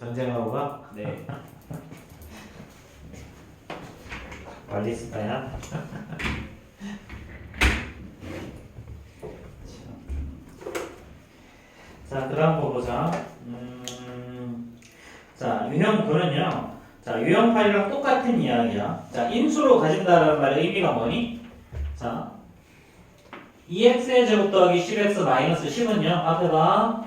전쟁하고 가? 네. 말리스타야? 자, 그 다음 거 보자. 자, 유형구는요. 자, 유형 파일이랑 똑같은 이야기야. 자, 인수로 가진다는 말의 의미가 뭐니? 자, 2x의 제곱 더하기 10x 마이너스 10은요. 앞에 봐.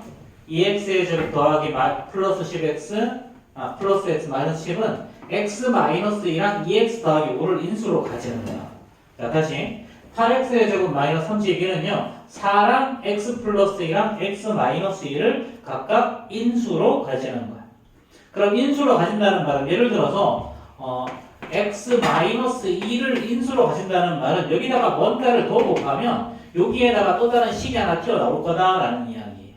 2x의 제곱 더하기 플러스 10x, 플러스 x 마이너스 10은 x 마이너스 2랑 2x 더하기 5를 인수로 가지는 거야. 자, 다시. 8x의 제곱 마이너스 32는요. 4랑 x 플러스 2랑 x 마이너스 2를 각각 인수로 가지는 거야. 그럼 인수로 가진다는 말은 예를 들어서 x 마이너스 2를 인수로 가진다는 말은 여기다가 뭔가를 더 곱하면 여기에다가 또 다른 식이 하나 튀어나올 거다라는 이야기예요.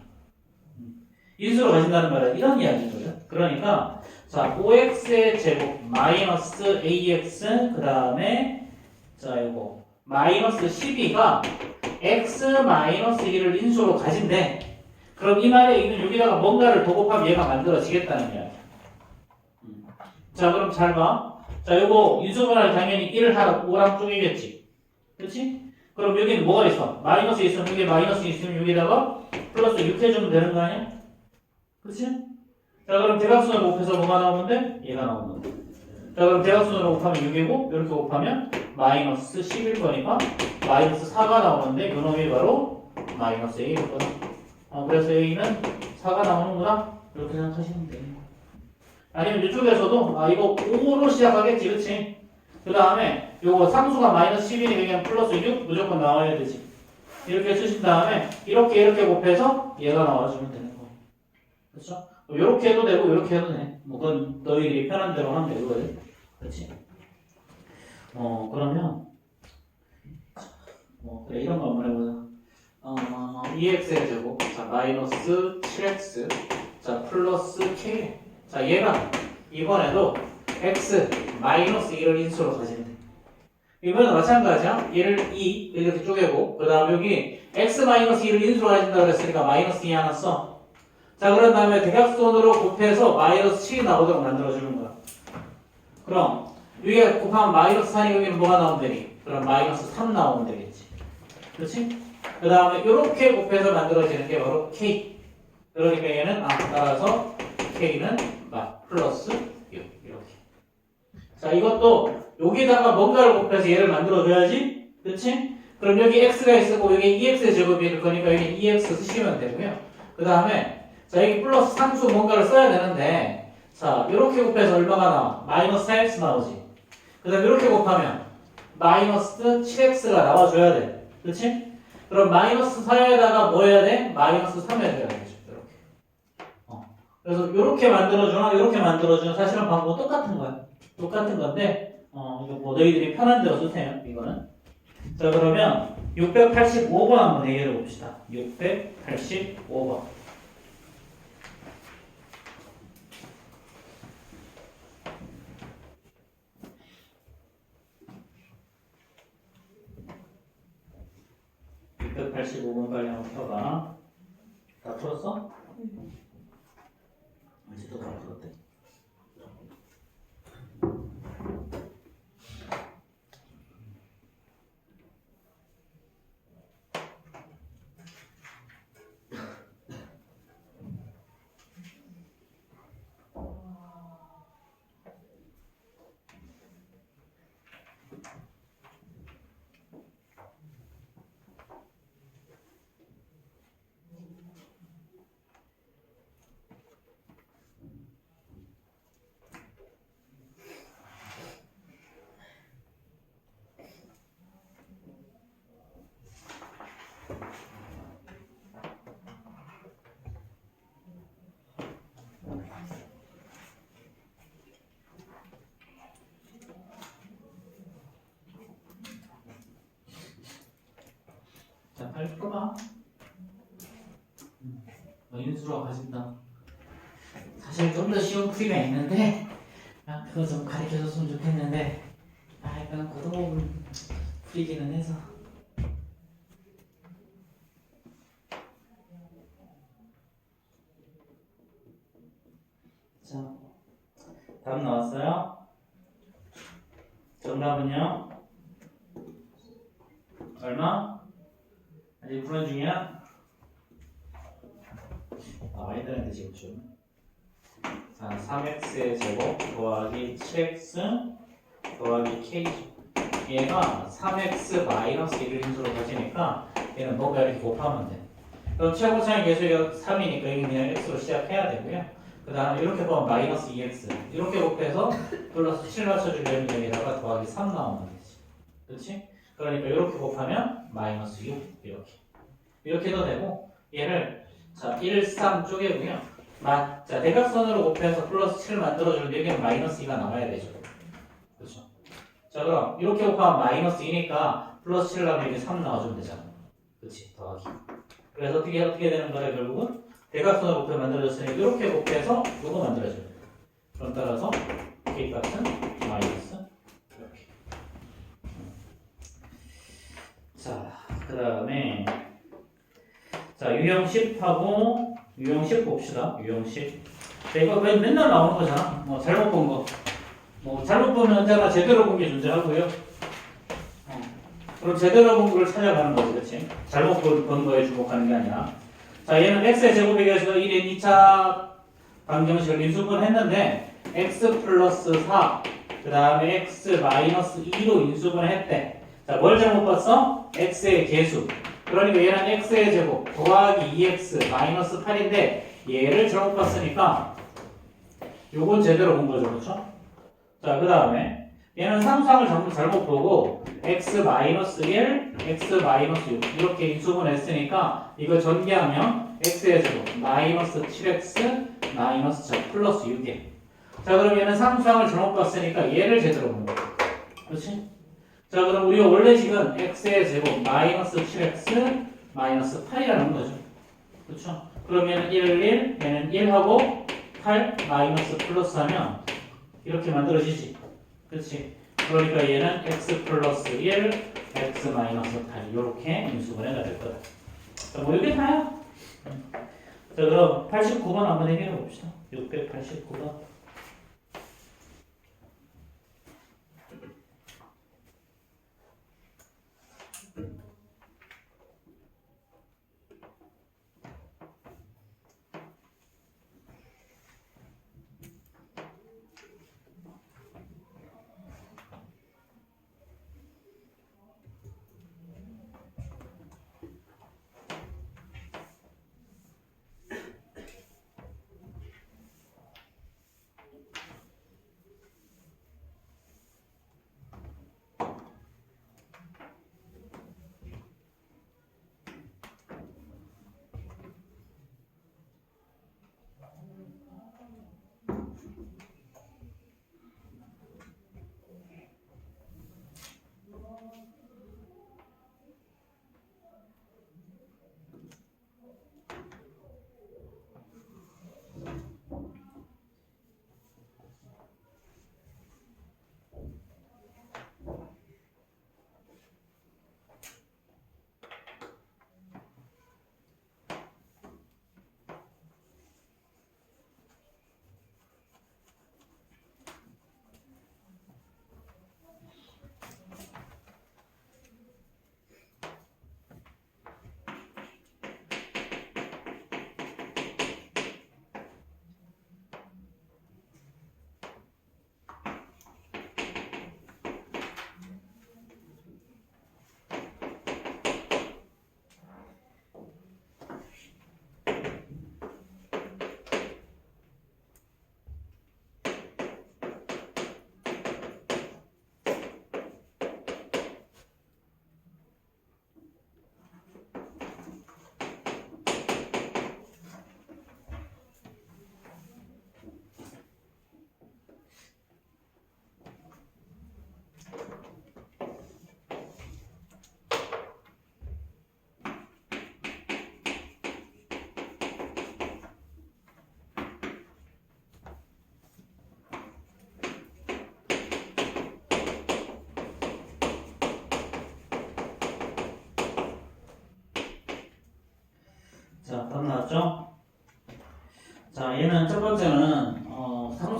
인수로 가진다는 말은 이런 이야기거든요. 그러니까 자 5x의 제곱 마이너스 ax 그 다음에 자 이거 마이너스 12가 x 마이너스 2를 인수로 가진대. 그럼 이 말의 의미는 여기다가 뭔가를 더 곱하면 얘가 만들어지겠다는 이야기야. 자 그럼 잘 봐. 자 요거 인수분할 당연히 1 하라 5랑 쪼개겠지. 그렇지? 그럼 여기는 뭐가 있어? 마이너스 있으면 여기 마이너스 있으면 여기다가 플러스 6 해주면 되는 거 아니야? 그렇지? 자 그럼 대각선으로 곱해서 뭐가 나오면 돼? 얘가 나오는 거. 자 그럼 대각선으로 곱하면 6이고 이렇게 곱하면 마이너스 10일 거니까 마이너스 4가 나오는데 요 놈이 바로 마이너스 A일 거다. 그래서 A는 4가 나오는구나. 이렇게 생각하시면 돼요. 아니면 이쪽에서도 이거 5로 시작하겠지, 그치? 그 다음에 요거 상수가 마이너스 10이니까 플러스 6 무조건 나와야 되지. 이렇게 쓰신 다음에 이렇게 곱해서 얘가 나와주면 되는 거. 그렇죠? 요렇게 해도 되고 요렇게 해도 돼. 뭐 그건 너희들이 편한 대로 하면 되거든. 그렇지? 그러면 그래 이런 거 한번 해보자. 2x의 제곱 자 마이너스 7x 자 플러스 k 자 얘가 이번에도 x 마이너스 1을 인수로 가지면 돼. 이번에도 마찬가지야. 얘를 2 이렇게 쪼개고 그 다음 여기 x 마이너스 1을 인수로 가진다고 했으니까 마이너스 2 하나 써. 자 그런 다음에 대각선으로 곱해서 마이너스 7이 나오도록 만들어주는 거야. 그럼 위에 곱하면 마이너스 4니 여기는 뭐가 나오면 되니? 그럼 마이너스 3 나오면 되겠지. 그렇지? 그 다음에 이렇게 곱해서 만들어지는 게 바로 k. 그러니까 얘는 따라서 k는 플러스 6 이렇게. 자 이것도 여기다가 뭔가를 곱해서 얘를 만들어줘야지. 그렇지? 그럼 여기 x가 있고 여기 2x의 제곱일 거니까 여기 2x 쓰시면 되고요. 그 다음에 자 여기 플러스 상수 뭔가를 써야 되는데 자 이렇게 곱해서 얼마가 나와? 마이너스 4x 나오지. 그 다음에 이렇게 곱하면 마이너스 7x가 나와줘야 돼. 그렇지? 그럼 마이너스 4에다가 뭐 해야 돼? 마이너스 3 해줘야 되죠. 이렇게. 그래서 이렇게 만들어주나 이렇게 만들어주나 사실은 방법은 똑같은 거야. 똑같은 건데 이거 뭐 너희들이 편한 대로 쓰세요. 이거는. 자 그러면 685번 한번 해결해 봅시다. 685번. 빨리 한번 펴봐. 다 풀었어? 아직도 다 풀었대. 자, 빨리 풀어봐. 인수로 가진다. 사실 좀 더 쉬운 풀이가 있는데, 그거 좀 가르쳐줬으면 좋겠는데, 약간 고등어분 풀이기는 해서. 자, 답 나왔어요? 정답은요? 얼마? 아직 불안 중이야? 와이드한테 지금 좀. 자, 3x의 제곱 더하기 7x 더하기 k. 얘가 3x 마이너스 1을 인수로 가지니까 얘는 뭔가 이렇게 곱하면 돼. 그럼 최고차의 계수가 3이니까 여기 그냥 x로 시작해야 되고요. 그 다음에 이렇게 보면 마이너스 2x. 이렇게 곱해서 플러스 7 맞춰주려면 여기다가 더하기 3 나오면 되지. 그렇지? 그러니까 이렇게 곱하면 마이너스 6 이렇게 도 되고 얘를 자 1, 3 쪼개고요. 자 대각선으로 곱해서 플러스 7을 만들어주는데 여기는 마이너스 2가 나와야 되죠. 그렇죠? 자 그럼 이렇게 곱하면 마이너스 2니까 플러스 7 나오면 이게 3 나와주면 되잖아. 그렇지? 더하기. 그래서 어떻게 되는 거래 결국은 대각선으로 곱해 만들어졌으니 이렇게 곱해서 이거 만들어줘야 돼. 그럼 따라서 k 값은 마이너스 이렇게. 자, 그 다음에 자 유형 10하고 유형 10 봅시다. 유형 10. 자, 이거 맨날 나오는 거잖아. 뭐 잘못 본 거. 뭐 잘못 보면 언제나 제대로 본 게 존재하고요. 그럼 제대로 본 거를 찾아가는 거지, 그렇지? 잘못 본 거에 주목하는 게 아니라. 자, 얘는 x의 제곱에 대해서 1인 2차 방정식을 인수분 했는데 x 플러스 4, 그 다음에 x 마이너스 2로 인수분을 했대. 자, 뭘 잘못 봤어? x의 계수. 그러니까 얘는 x의 제곱 더하기 2x 마이너스 8인데 얘를 잘못 봤으니까 요건 제대로 본 거죠, 그렇죠? 자, 그 다음에 얘는 상수항을 전부 잘못 보고 x 마이너스 1, x 마이너스 6 이렇게 인수분했으니까 이거 전개하면 x의 제곱 마이너스 7x 마이너스 플러스 6이야. 자, 그럼 얘는 상수항을 잘못 봤으니까 얘를 제대로 본 거야. 그렇지? 자, 그럼 우리가 원래 식은 x의 제곱 마이너스 7x 마이너스 8이라는 거죠. 그렇죠? 그러면 1, 1, 얘는 1하고 8 마이너스 플러스 하면 이렇게 만들어지지. 그렇지? 그러니까 얘는 x 플러스 1, x 마이너스 8 이렇게 인수분해가 될 거다. 자, 뭐 이게 다야. 자, 그럼 89번 한번 해결해 봅시다. 689번. 자, 답 나왔죠? 자, 얘는 첫 번째는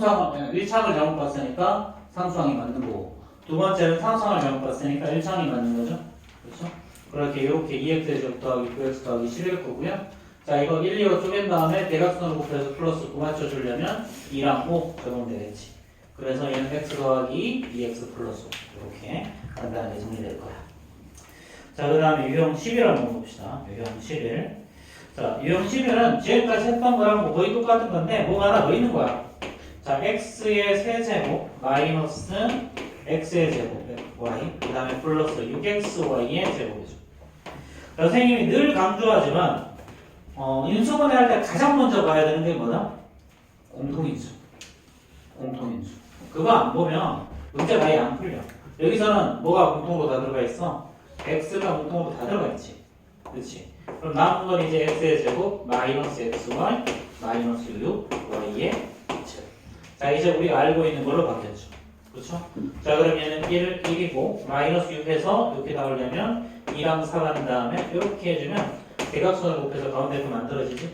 상수항 1차항을 잘못 봤으니까 상수항이 맞는 거고 두 번째는 상수항을 잘못 봤으니까 1차항이 맞는 거죠. 그렇죠? 그렇게 이렇게 2x의 제곱 더하기 9x 더하기 11 거고요. 자 이거 1, 2로 쪼갠 다음에 대각선을 곱해서 플러스 9 맞춰주려면 2랑 5 적용되겠지. 그래서 얘는 x 더하기 2x 플러스 5 이렇게 간단하게 정리될 거야. 자 그 다음에 유형 11을 한번 봅시다. 유형 11. 자 유형 11은 지금까지 했던 거랑 거의 똑같은 건데 뭐가 하나 더 있는 거야. 자 x의 세제곱 마이너스 x의 제곱 y 그 다음에 플러스 6xy의 제곱이죠. 선생님이 늘 강조하지만 인수분해 할 때 가장 먼저 봐야 되는 게 뭐다? 공통인수. 공통인수. 그거 안 보면 문제가 아예 안 풀려. 여기서는 뭐가 공통으로 다 들어가 있어? x가 공통으로 다 들어가 있지. 그렇지? 그럼 남은 건 이제 x의 제곱 마이너스 xy 마이너스 6y의 제곱. 자 이제 우리가 알고 있는 걸로 바뀌었죠. 그렇죠? 자 그럼 얘는 1이고 마이너스 6해서 이렇게 나오려면 2랑 4가 된 다음에 이렇게 해주면 대각선을 곱해서 가운데도 만들어지지?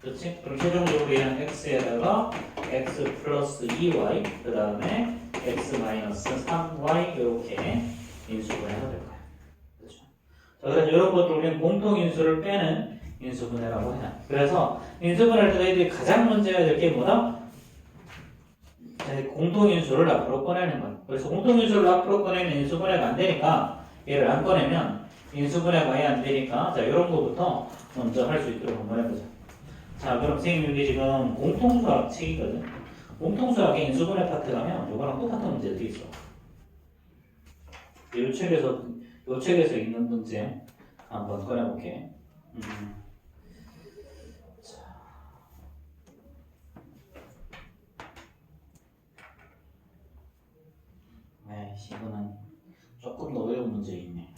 그렇지? 그럼 최종적으로 얘는 x에다가 x 플러스 2y 그 다음에 x 마이너스 3y 이렇게 인수분해가 될 거야. 그렇죠? 자 그래서 이런 것도 우리는 공통인수를 빼는 인수분해라고 해요. 그래서 인수분해할 때 너희들이 가장 먼저 해야 될 게 뭐다? 공통인수를 앞으로 꺼내는 거야. 그래서 공통인수를 앞으로 꺼내면 인수분해가 안 되니까 얘를 안 꺼내면 인수분해가 아예 안 되니까 자 이런 거부터 먼저 할 수 있도록 한번 해보자. 자 그럼 선생님 여기 지금 공통수학 책이거든. 공통수학의 인수분해 파트 가면 이거랑 똑같은 문제들이 있어. 이 책에서 있는 문제 한번 꺼내볼게. 이거는 조금 더 어려운 문제 있네.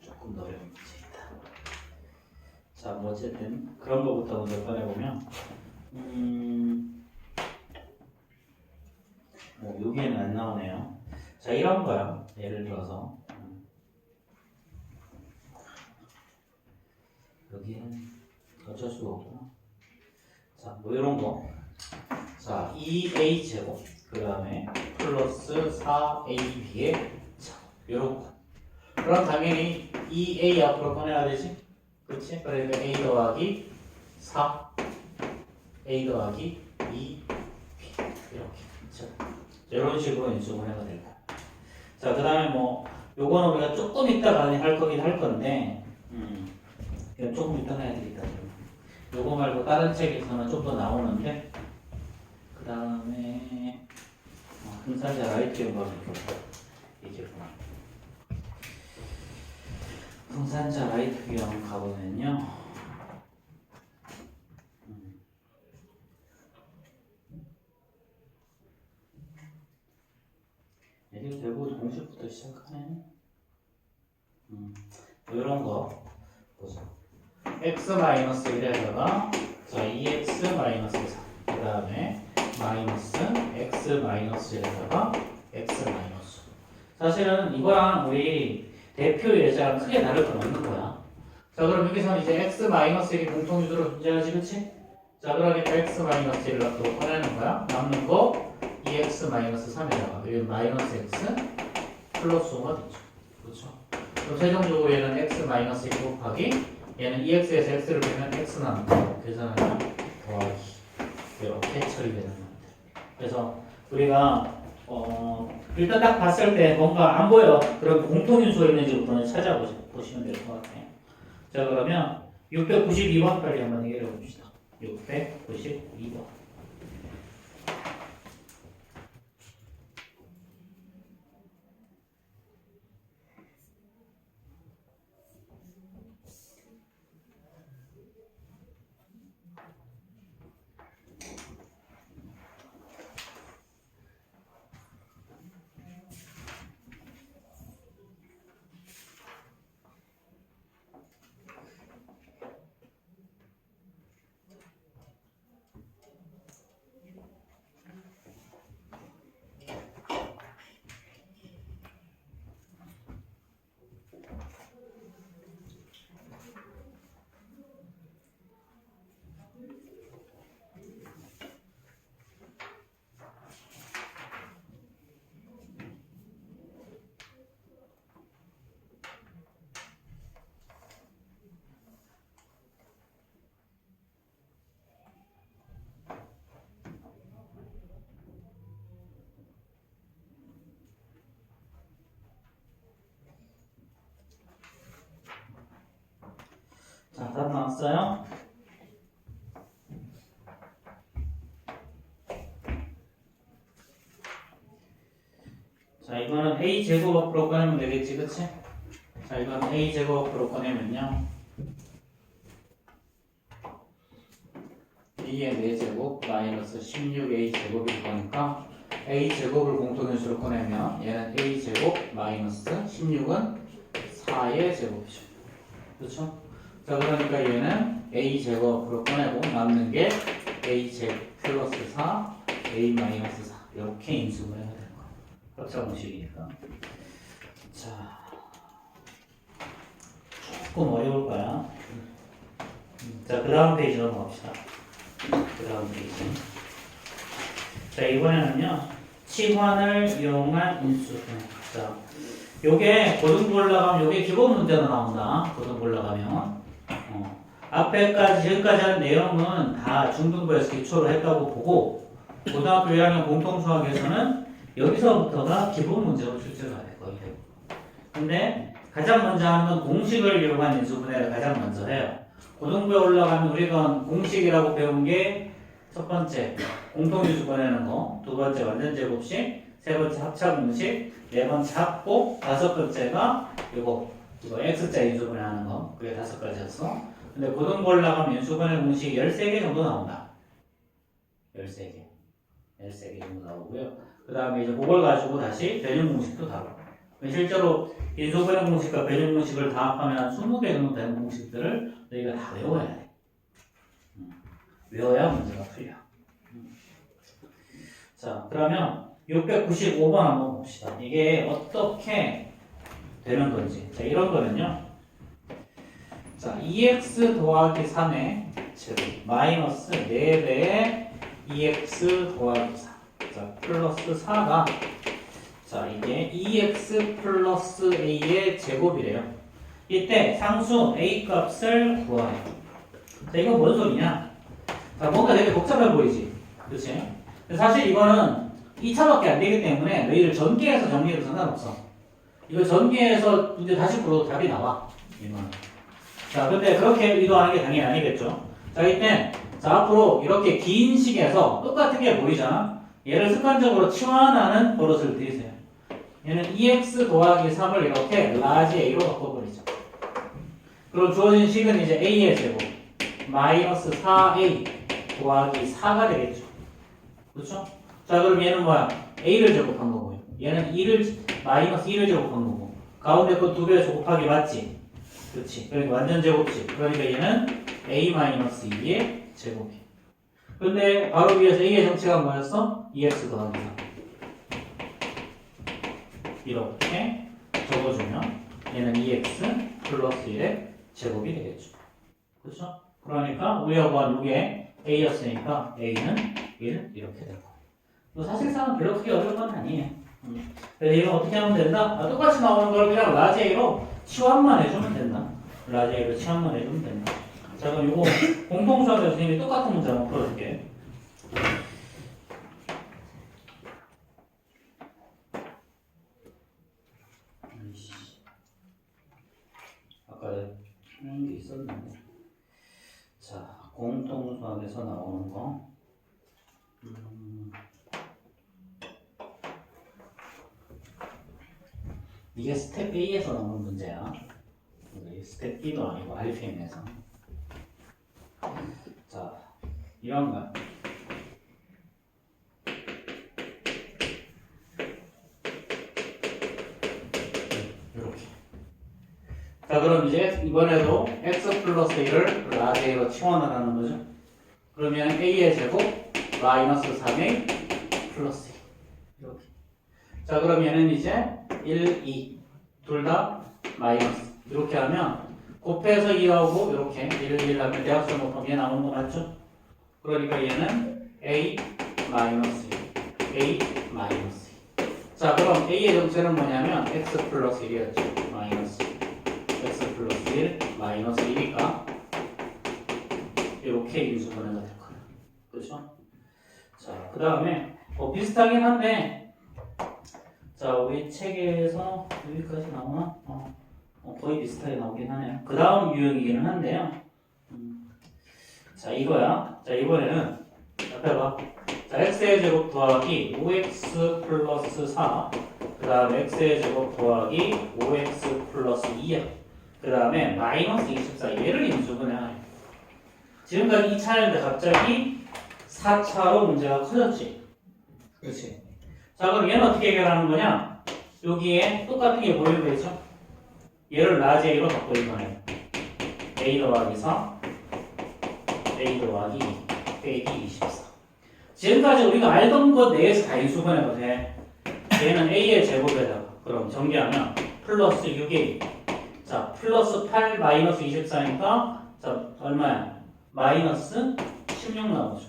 조금 더 어려운 문제 있다. 자, 뭐 어쨌든 그런 거부터 먼저 꺼내보면 여기에는 안 나오네요. 자, 이런 거야. 예를 들어서 여기는 어쩔 수가 없구나. 자, 뭐 이런 거. 자, 2a 제곱 그 다음에 플러스 4ab의 제곱 이런 거. 그럼 당연히 2a 앞으로 꺼내야 되지? 그렇지? 그러니까 a 더하기 4 a 더하기 2b 이렇게. 자, 이런 식으로 인수분해가 될 거야. 자, 그 다음에 뭐 요거는 우리가 조금 이따가 할 거긴 할 건데 이건 조금 이따가 해야 되겠다. 요거 말고 다른 책에서는 좀 더 나오는데 그 다음에 흥산자 라이트 연구를 얘기했구나. 흥산자 라이트 기형 가보면요. 얘도 대부분 공식부터 시작하네. 이런 거 보자. x-1에다가 자 2x-4 그 다음에 마이너스 x-1에다가 x 마이너스. 사실은 이거랑 우리 대표 예제랑 크게 다를 건 없는 거야. 자 그럼 여기서는 이제 x-1이 공통유도로 존재하지, 그치? 자 그러니까 x-1을 앞으로 꺼내는 거야. 남는 거 2x-3에다가 여기 마이너스 x 플러스 5가 되죠. 그렇죠? 그럼 최종적으로 얘는 x-1 곱하기 얘는 2x에서 x를 빼면 x 남고 계산하면 더하기 이렇게 처리되는 겁니다. 그래서 우리가 일단 딱 봤을 때 뭔가 안 보여. 그럼 공통인수가 있는지부터는 찾아보시면 될 것 같아요. 자 그러면 692번 빨리 한번 얘기해 봅시다. 692번. 나왔어요? 자, 이거는 a 제곱 앞으로 꺼내면 되겠지, 그치? 자, 이건 a 제곱 앞으로 꺼내면요, 2의 4제곱 마이너스 16a 제곱일 거니까 a 제곱을 공통인수로 꺼내면 얘는 a 제곱 마이너스 16은 4의 제곱이죠. 그렇죠? 자, 그러니까 얘는 a 제곱으로 꺼내고 남는 게 a 제곱 플러스 4, a 마이너스 4 이렇게 인수분해가 되는 거예요. 합차공식이니까. 자, 조금 어려울 거야. 자, 그 다음 페이지 넘어갑시다. 그 다음 페이지. 자, 이번에는요, 치환을 이용한 인수분해. 자, 요게 고등부 올라가면 요게 기본 문제로 나온다. 고등부 올라가면. 앞에까지 지금까지 한 내용은 다 중등부에서 기초로 했다고 보고 고등학교 1학년 공통수학에서는 여기서부터가 기본 문제로 출제가 될 거예요. 근데 가장 먼저 하는 건 공식을 이용한 인수분해를 가장 먼저 해요. 고등부에 올라가면 우리가 공식이라고 배운 게 첫 번째 공통인수 꺼내는 거, 두 번째 완전 제곱식, 세 번째 합차 공식, 네 번째 합보, 다섯 번째가 이거 x자 인수분해하는 거. 그게 다섯 가지였어. 근데 고등부 올라가면 인수분해 공식이 13개 정도 나온다. 13개. 13개 정도 나오고요. 그 다음에 이제 그걸 가지고 다시 배분 공식도 다루고. 실제로 인수분해 공식과 배분 공식을 다 합하면 한 20개 정도 되는 공식들을 너희가 다 외워야 돼. 외워야 문제가 풀려. 자, 그러면 695번 한번 봅시다. 이게 어떻게 되는 건지. 자, 이런 거는요. 자, 2x 더하기 3의 제곱 마이너스 4배의 2x 더하기 4. 자, 플러스 4가 자, 이게 2x 플러스 a의 제곱이래요. 이때 상수 a 값을 구하래요. 자, 이건 뭔 소리냐? 자, 뭔가 되게 복잡해 보이지? 그렇지? 사실 이거는 2차밖에 안 되기 때문에 너희들 전개해서 정리해도 상관없어. 이거 전개해서 이제 다시 풀어도 답이 나와. 이거는. 자, 근데 그렇게 의도하는 게 당연히 아니겠죠? 자, 이때 자, 앞으로 이렇게 긴 식에서 똑같은 게 보이잖아? 얘를 습관적으로 치환하는 버릇을 들이세요. 얘는 2x 더하기 3을 이렇게 라지 a로 바꿔버리죠. 그럼 주어진 식은 이제 a의 제곱 마이너스 4a 더하기 4가 되겠죠. 그렇죠? 자, 그럼 얘는 뭐야? a를 제곱한 거고요. 얘는 2를 마이너스 2를 제곱한 거고. 가운데 거 2배 곱하기 맞지? 그렇지. 그러니까 완전 제곱식. 그러니까 얘는 a 마이너스 2의 제곱이. 근데 바로 위에서 a의 정체가 뭐였어? 2x 더하기 4. 이렇게 적어주면 얘는 2x 플러스 1의 제곱이 되겠죠. 그렇죠? 그러니까 우리가 구한 이게 a였으니까 a는 1 이렇게 되고. 사실상은 별로 크게 어려운 건 아니에요. 그래서 이건 어떻게 하면 된다? 똑같이 나오는 걸 그냥 라지 a로 치환만 해주면 된다. 라지 a로 치환만 해주면 된다. 자, 그럼 이거 공통수학 교수님이 똑같은 문제 한번 풀어줄게. 아까 하는 게 있었는데. 자, 공통수학에서 나오는 거. 이게 스텝 A에서 나오는 문제야. 스텝 B도 아니고 RPM에서. 자, 이런 거. 이렇게. 자, 그럼 이제 이번에도 x 플러스 1을 라지 a로 치환을 하는 거죠. 그러면 a의 제곱 마이너스 3a 플러스 2. 이렇게. 자, 그럼 얘는 이제 1, 2 둘 다 마이너스. 이렇게 하면 곱해서 2하고 이렇게 1, 1 하면 대합성 곱하면 얘 나오는 거 맞죠? 그러니까 얘는 a 마이너스 2, a 마이너스 2. 자, 그럼 a의 정체는 뭐냐면 x 플러스 1이었죠. 마이너스 x 플러스 1 마이너스 1이니까 이렇게 인수분해가 될 거예요. 그렇죠? 자, 그 다음에 비슷하긴 한데 자, 우리 책에서 여기까지 나오나? 거의 비슷하게 나오긴 하네요. 그 다음 유형이기는 한데요. 자, 이거야. 자, 이번에는 앞에 봐. 자, x의 제곱 더하기 5x 플러스 4. 그 다음에 x의 제곱 더하기 5x 플러스 2야. 그 다음에 마이너스 24. 얘를 인수분해하래. 지금까지 2차였는데 갑자기 4차로 문제가 커졌지. 그렇지. 자, 그럼 얘는 어떻게 해결하는 거냐? 여기에 똑같은 게 보이는 거 있죠? 얘를 라지 A로 바꿔 이거네. A 더하기 4, A 더하기 2, 빼기 24. 지금까지 우리가 알던 것 내에서 다 인수분해도 돼. 얘는 A의 제곱에다가 그럼 정리하면 플러스 6A. 자, 플러스 8 마이너스 24니까 자, 얼마야? 마이너스 16 나오죠.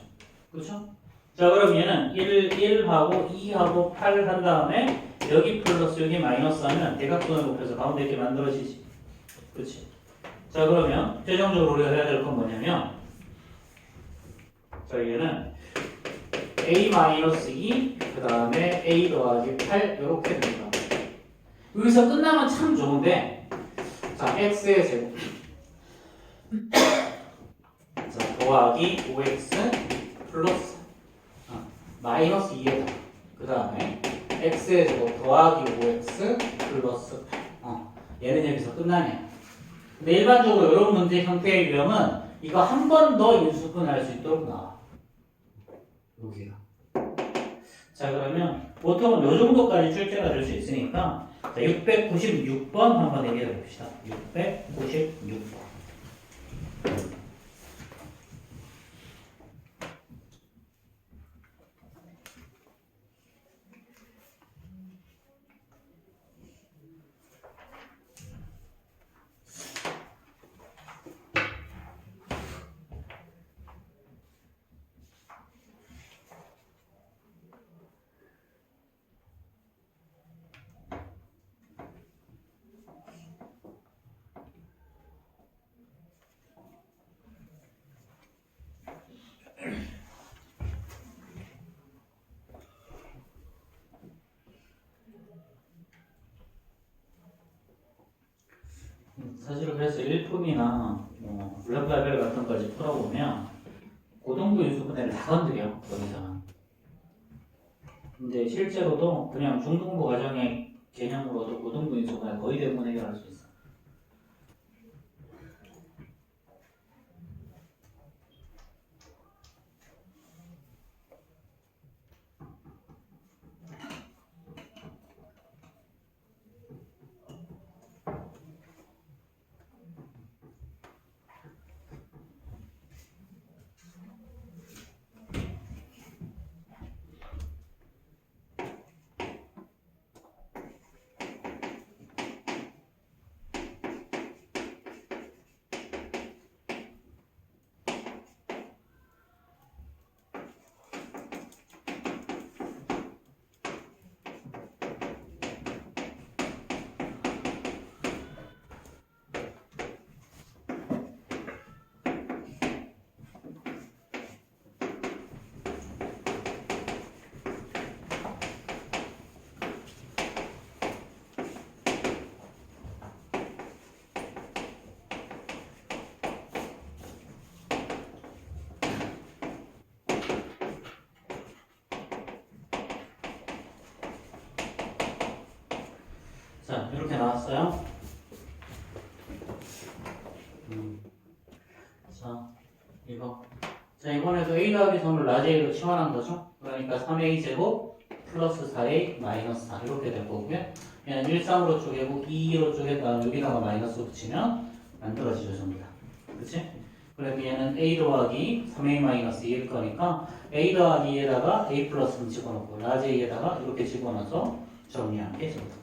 그렇죠? 자, 그럼 얘는 1하고 2하고 8 한 다음에 여기 플러스 여기 마이너스 하면 대각선을 곱해서 가운데 이렇게 만들어지지. 그렇지? 자, 그러면 최종적으로 우리가 해야 될 건 뭐냐면 자, 얘는 A-2 그 다음에 A 더하기 8 이렇게 됩니다. 여기서 끝나면 참 좋은데 자, X의 제곱 자, 더하기 5X 플러스 마이너스 2에다 그 다음에 x의 제곱 더하기 5x 플러스 8 얘는 여기서 끝나냐. 근데 일반적으로 이런 문제 형태의 유형은 이거 한 번 더 인수분해할 수 있도록 나와. 여기가. 자, 그러면 보통은 이 정도까지 출제가 될 수 있으니까 자, 696번 한번 얘기해 봅시다. 696번. 사실은 그래서 일품이나 블랙라벨 같은 거지 풀어보면 고등부 인수분해를 다 건드려 거기서는. 근데 실제로도 그냥 중등부 과정의 개념으로도 고등부 인수분해 거의 대부분 해결할 수 있어. 자, 이렇게 나왔어요. 자, 이거. 자, 이번에도 A 더하기 3을 라지 A로 치환한 거죠. 그러니까 3A 제곱 플러스 4A 마이너스 4 이렇게 될 거고요. 얘는 1, 3으로 쪼개고 2, 2로 쪼갠 다음 여기다가 마이너스 붙이면 만들어지죠, 전부 다. 그치? 그래서 얘는 A 더하기 3A 마이너스 2일 거니까 A 더하기 2에다가 A 플러스는 집어넣고 라지 A에다가 이렇게 집어넣어서 정리한 게 저거다.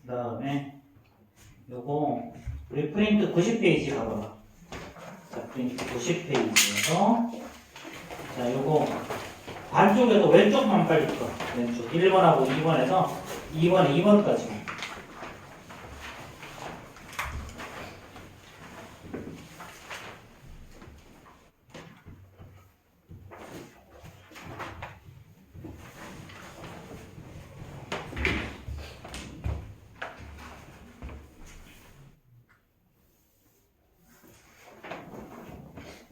그 다음에 요거 우리 프린트 90페이지 가봐봐. 자, 프린트 90페이지에서 자, 요거 반쪽에서 왼쪽만 빨리 풀어. 왼쪽 1번하고 2번에서 2번에 2번까지.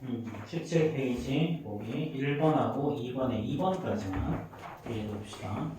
17페이지 보기 1번하고 2번에 2번까지만 이해해봅시다.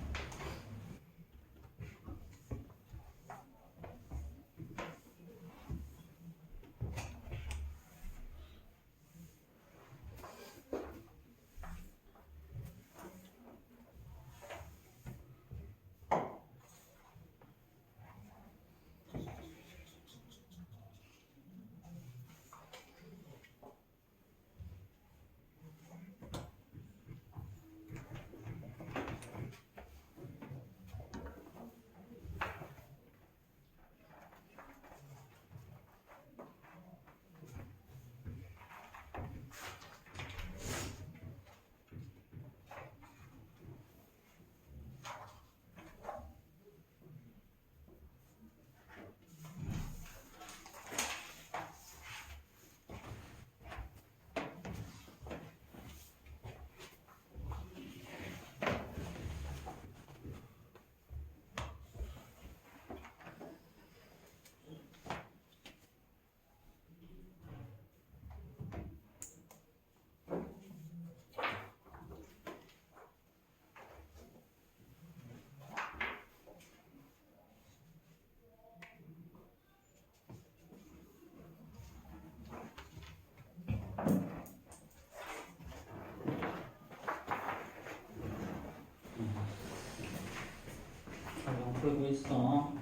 풀고 있어.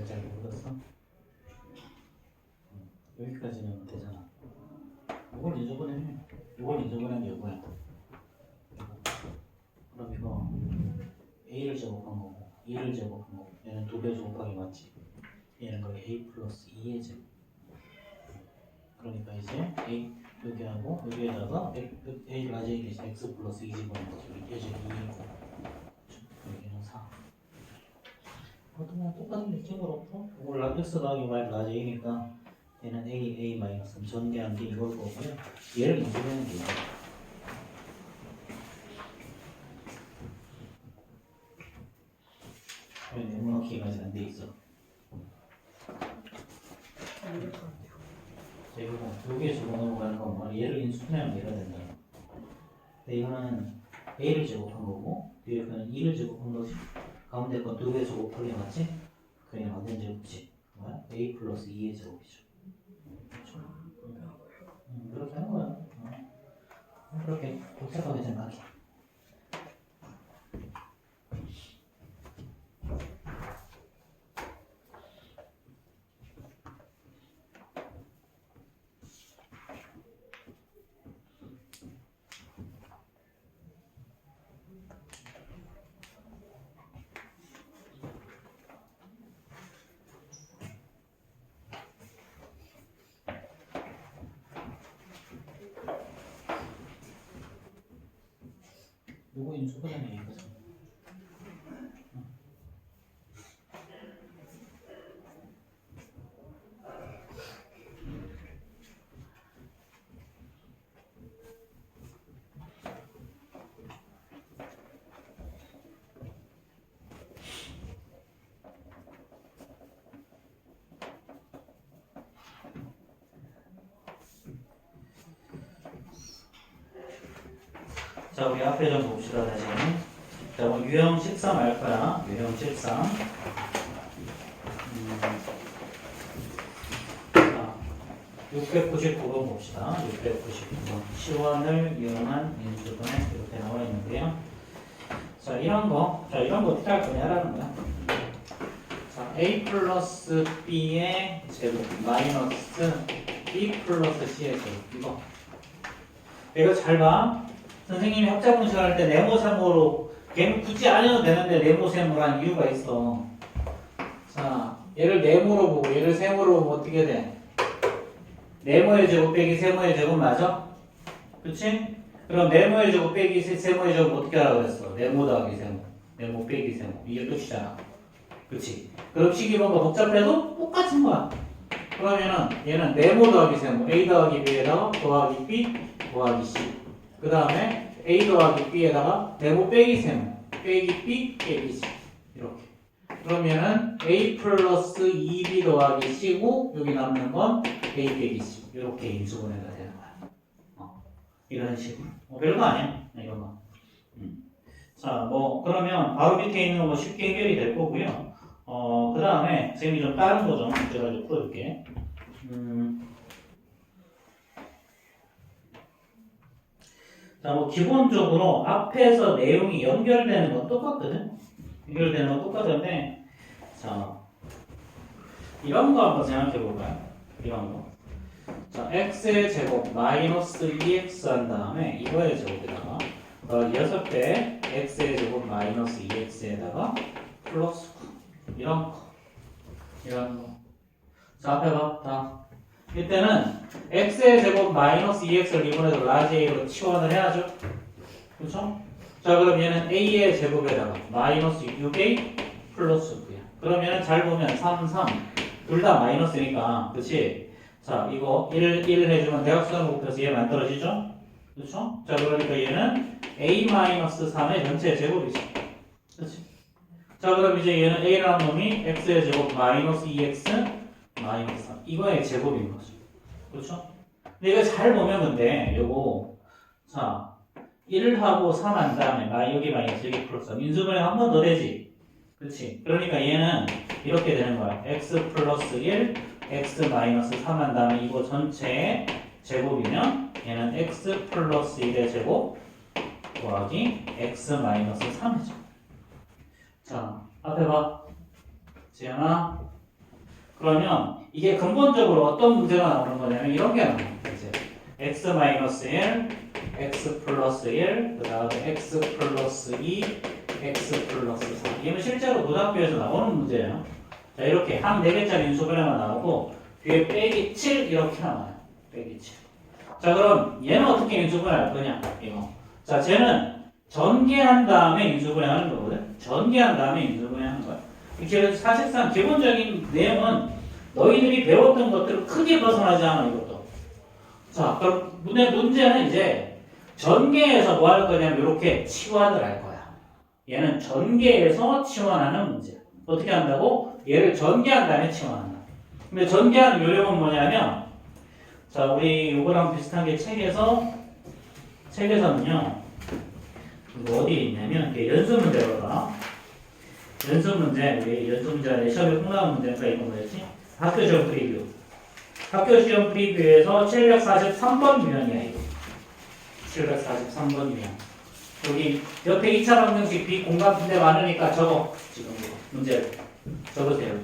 잘 모르겠어? 여기까지는 되잖아. 이걸 잊어버리네. 이걸 잊어버리는 게 이거야. 그럼 이거 A를 제곱한 거고 E를 제곱한 거고 얘는 2배 곱하기 맞지? 얘는 거의 A 플러스 2의 제곱. 그러니까 이제 A 여기하고 여기에다가 A 라지 대신 X 플러스 2 집어넣어서 여기 계속 2이고 여기는 4. 그것도 똑같은 느낌으로 풀어. 이걸 X 더하기 Y 라지 A니까 얘는 A 마이너스 전개한 게 이걸 거고요. 얘를 인수하는 게 이거야. 왜 네모나기가 아직 안 돼 있어? 그리고 여기에 집어넣으면 가는 건 얘를 인수하면 얘가 된다. 근데 이거는 a를 제곱한 거고 뒤에 거는 2를 제곱한 거지. 가운데 건 2배 제곱하게 맞지? 그냥 완전 제곱지. 뭐야? a 플러스 2의 제곱이죠. 그렇죠? 그렇게 하는 거야. 그렇게 복잡하게 생각해. 요거 인수분해는 얘기거든. 자, 우리 앞에 좀 봅시다, 다시. 자, 뭐 유형 13 알파야. 유형 13. 자, 699번 봅시다. 699번. 시원을 이용한 인수분해 이렇게 나와 있는데요. 자, 이런 거 어떻게 할 거냐라는 거야. 자, a 플러스 b의 제곱 마이너스 b 플러스 c의 제곱. 이거 잘 봐. 선생님이 합작분식 할 때 네모세모로 걔는 굳이 안 해도 되는데 네모세모로 한 이유가 있어. 자, 얘를 네모로 보고 얘를 세모로 보면 어떻게 돼? 네모의 제곱 빼기 세모의 제곱 맞아? 그치? 그럼 네모의 제곱 빼기 세모의 제곱 어떻게 하라고 그랬어? 네모 더하기 세모, 네모 빼기 세모. 이게 끝이잖아. 그치? 그럼 식이 뭔가 복잡해도 똑같은 거야. 그러면은 얘는 네모 더하기 세모, a 더하기 b에다가 더하기 b 더하기 c. 그 다음에 a 더하기 b에다가 네모 빼기 세모, 빼기 b 빼기 c. 이렇게. 그러면은 a 플러스 2b 더하기 c고 여기 남는 건 a 빼기 c. 이렇게 인수분해가 되는 거야. 이런 식으로. 별거 아니야. 이거만. 자, 뭐 그러면 바로 밑에 있는 거 쉽게 해결이 될 거고요. 그 다음에 선생님이 좀 다른 거 좀 제가 좀 풀어줄게. 자, 뭐 기본적으로 앞에서 내용이 연결되는 건 똑같거든. 연결되는 건 똑같은데, 자, 이런 거 한번 생각해 볼까요? 이런 거. 자, x의 제곱 마이너스 2x 한 다음에 이거의 제곱에다가 더하기 6배 x의 제곱 마이너스 2x에다가 플러스 9. 이런 거. 이런 거. 자, 앞에 봐. 다. 이때는 x의 제곱 마이너스 2x를 이번에도 라지 a로 치환을 해야죠. 그렇죠? 자, 그럼 얘는 a의 제곱에다가 마이너스 6a 플러스 9야. 그러면 잘 보면 3, 3 둘 다 마이너스니까, 그렇지? 자, 이거 1 해주면 대각선을 곱해서 얘 만들어지죠? 그렇죠? 자, 그러니까 얘는 a 마이너스 3의 전체 제곱이지. 그렇지? 자, 그럼 이제 얘는 a라는 놈이 x의 제곱 마이너스 2x 마이너스 3. 이거의 제곱인 거죠. 그렇죠? 근데 이거 잘 보면 근데 요거 자 1하고 3 한 다음에 여기 마이너스 여기 플러스 인수분해 한 번 더 되지. 그렇지? 그러니까 얘는 이렇게 되는 거야. x 플러스 1 x 마이너스 3 한 다음에 이거 전체 제곱이면 얘는 x 플러스 1의 제곱 더하기 x 마이너스 3의 제곱. 자, 앞에 봐. 지연아. 그러면 이게 근본적으로 어떤 문제가 나오는 거냐면 이런 게 나와요. 이제 x-1, x 플러스 1, 그 다음에 x 플러스 2, x 플러스 4. 이건 실제로 고등학교에서 나오는 문제예요. 자, 이렇게 한 4개짜리 인수분해만 나오고 뒤에 빼기 7 이렇게 나와요. 빼기 7. 자, 그럼 얘는 어떻게 인수분해할 거냐? 이거. 자, 쟤는 전개한 다음에 인수분해하는 거거든. 전개한 다음에 인수분해하는 거야. 사실상 기본적인 내용은 너희들이 배웠던 것들을 크게 벗어나지 않아, 이것도. 자, 그럼 문제는 이제 전개해서 뭐 할 거냐면 이렇게 치환을 할 거야. 얘는 전개해서 치환하는 문제야. 어떻게 한다고? 얘를 전개한 다음에 치환한다. 근데 전개하는 요령은 뭐냐면 자, 우리 요거랑 비슷한 게 책에서는요. 이거 어디에 있냐면 이게 연습 문제거든. 연습 문제, 우리 연습 문제 시험에 꼭 나오는 문제니까 이거 뭐였지? 학교 시험 프리뷰. 학교 시험 프리뷰에서 743번 유형이야 이거. 743번 유형. 여기 옆에 2차 방정식 비공간 분대 많으니까 적어. 지금 이거 문제를 적으세요.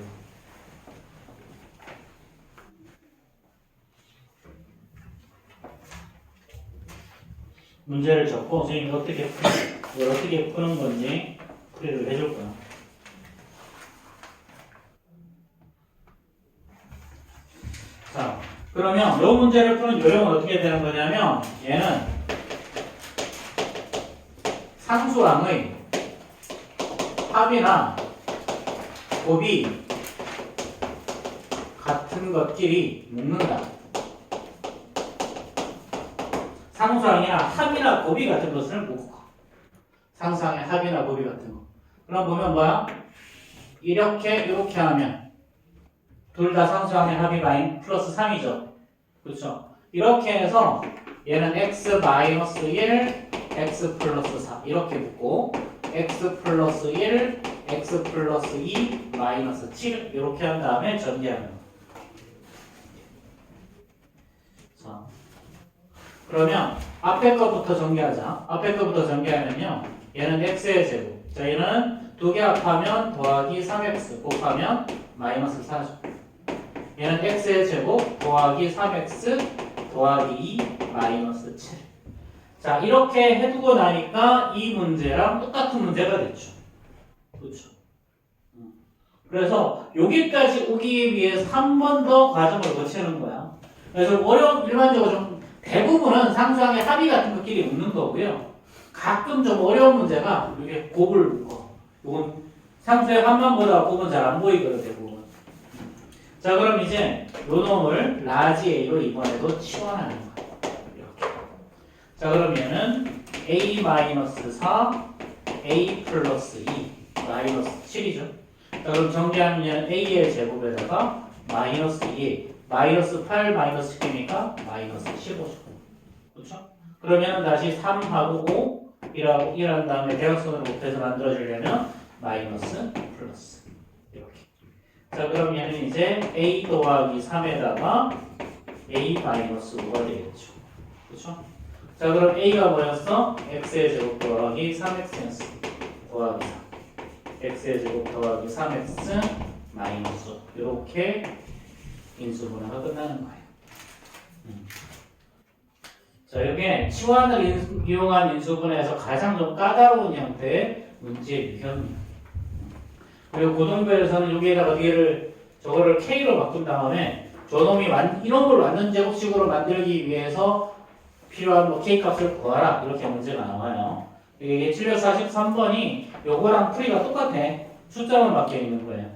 문제를 적고 선생님이 이걸 어떻게 푸는 건지 풀이를 해줄 거야. 자, 그러면 이 문제를 푸는 요령은 어떻게 되는 거냐면 얘는 상수항의 합이나 곱이 같은 것끼리 묶는다. 상수항이나 합이나 곱이 같은 것을 묶고 상수항의 합이나 곱이 같은 거. 그럼 보면 뭐야? 이렇게 하면 둘 다 상수항의 합이 마이너스 플러스 3이죠. 그렇죠? 이렇게 해서 얘는 x 마이너스 1, x 플러스 4 이렇게 묶고 x 플러스 1, x 플러스 2, 마이너스 7 이렇게 한 다음에 전개하는 거. 자, 그러면 앞에 것부터 전개하자. 앞에 것부터 전개하면요. 얘는 x의 제곱. 자, 얘는 두 개 합하면 더하기 3x 곱하면 마이너스 4죠. 얘는 x의 제곱 더하기 3x 더하기 2 마이너스 7. 자, 이렇게 해두고 나니까 이 문제랑 똑같은 문제가 됐죠. 그렇죠. 그래서 여기까지 오기 위해서 한 번 더 과정을 거치는 거야. 그래서 일반적으로 좀 대부분은 상수항의 합의 같은 것끼리 묶는 거고요. 가끔 좀 어려운 문제가 이게 곱을 묶어. 이건 상수의 합만 보다 곱은 잘 안 보이거든 대부분. 자, 그럼 이제 요 놈을 라지 A로 이번에도 치환하는 거야. 이렇게. 자, 그러면은 A-4, A 플러스 2, 마이너스 7이죠. 자, 그럼 정리하면 A의 제곱에다가 마이너스 2, 마이너스 8, 마이너스 10이니까 마이너스 15죠. 그렇죠? 그러면 다시 3하고 5, 1한 다음에 대각선으로 곱해서 만들어주려면 마이너스 플러스. 이렇게. 자, 그럼 얘는 이제 a 더하기 3에다가 a 마이너스 5가 되겠죠. 그렇죠? 자, 그럼 a가 뭐였어? x의 제곱 더하기 3x였어. 더하기 3. x의 제곱 더하기 3x 마이너스 5. 이렇게 인수분해가 끝나는 거예요. 자, 이게 치환을 이용한 인수분해에서 가장 좀 까다로운 형태의 문제의 유형이에요. 그리고 고등부에서는 여기에다가 뒤를 저거를 K로 바꾼 다음에 저놈이 이놈을 완전 제곱식으로 만들기 위해서 필요한 뭐 K 값을 구하라 이렇게 문제가 나와요. 이게 743번이 요거랑 풀이가 똑같아. 숫자만 바뀌어 있는 거예요.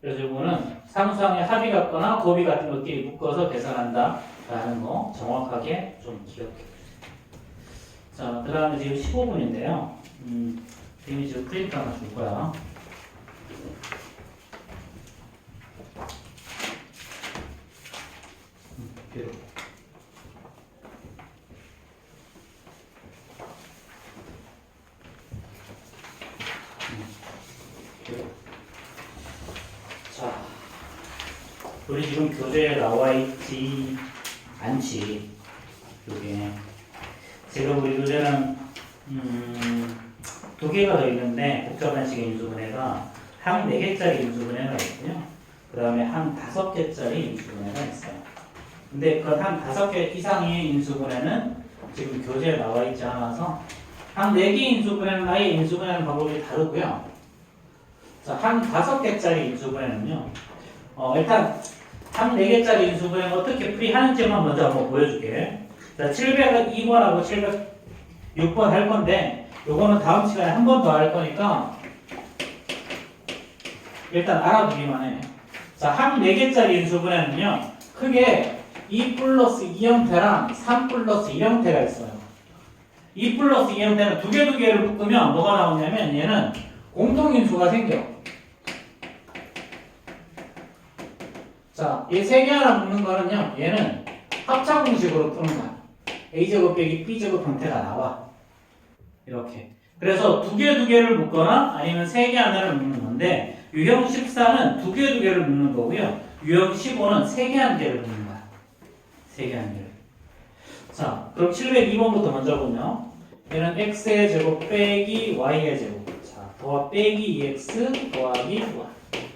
그래서 이거는 상수항의 합이 같거나 곱이 같은 것끼리 묶어서 계산한다 라는 거 정확하게 좀 기억해 주세요. 자, 그 다음에 지금 15분인데요. 지금 프린트 하나 줄 거야. 자, 우리 지금 교재에 나와 있지 않지. 요게 지금 우리 교재는 두 개가 더 있는데 복잡한 식의 인수분해가 한 4개짜리 인수분해가 있고요. 그 다음에 한 5개짜리 인수분해가 있어요. 근데 그 한 5개 이상의 인수분해는 지금 교재에 나와 있지 않아서 한 4개 인수분해는 아예 인수분해하는 방법이 다르고요. 자, 한 5개짜리 인수분해는요. 일단 한 4개짜리 인수분해는 어떻게 풀이하는지만 먼저 한번 보여줄게. 자, 702번하고 706번 할 건데 요거는 다음 시간에 한 번 더 할 거니까 일단 알아두기만 해. 자, 한 4개짜리 인수분해는요. 크게 2 플러스 2 형태랑 3 플러스 2 형태가 있어요. 2 플러스 2 형태는 두 개를 묶으면 뭐가 나오냐면 얘는 공통인수가 생겨. 자, 얘 3개 하나 묶는 거는요. 얘는 합차 공식으로 푸는 거야. a제곱 빼기 b제곱 형태가 나와. 이렇게. 그래서 두 개를 묶거나 아니면 세 개 하나를 묶는 건데 유형 14는 두 개를 묶는 거고요. 유형 15는 세 개 한 개를 묶는 거야. 세 개 한 개를. 자, 그럼 702번부터 먼저 보면 얘는 x의 제곱 빼기 y의 제곱. 자, 더하 빼기 2x 더하기 y.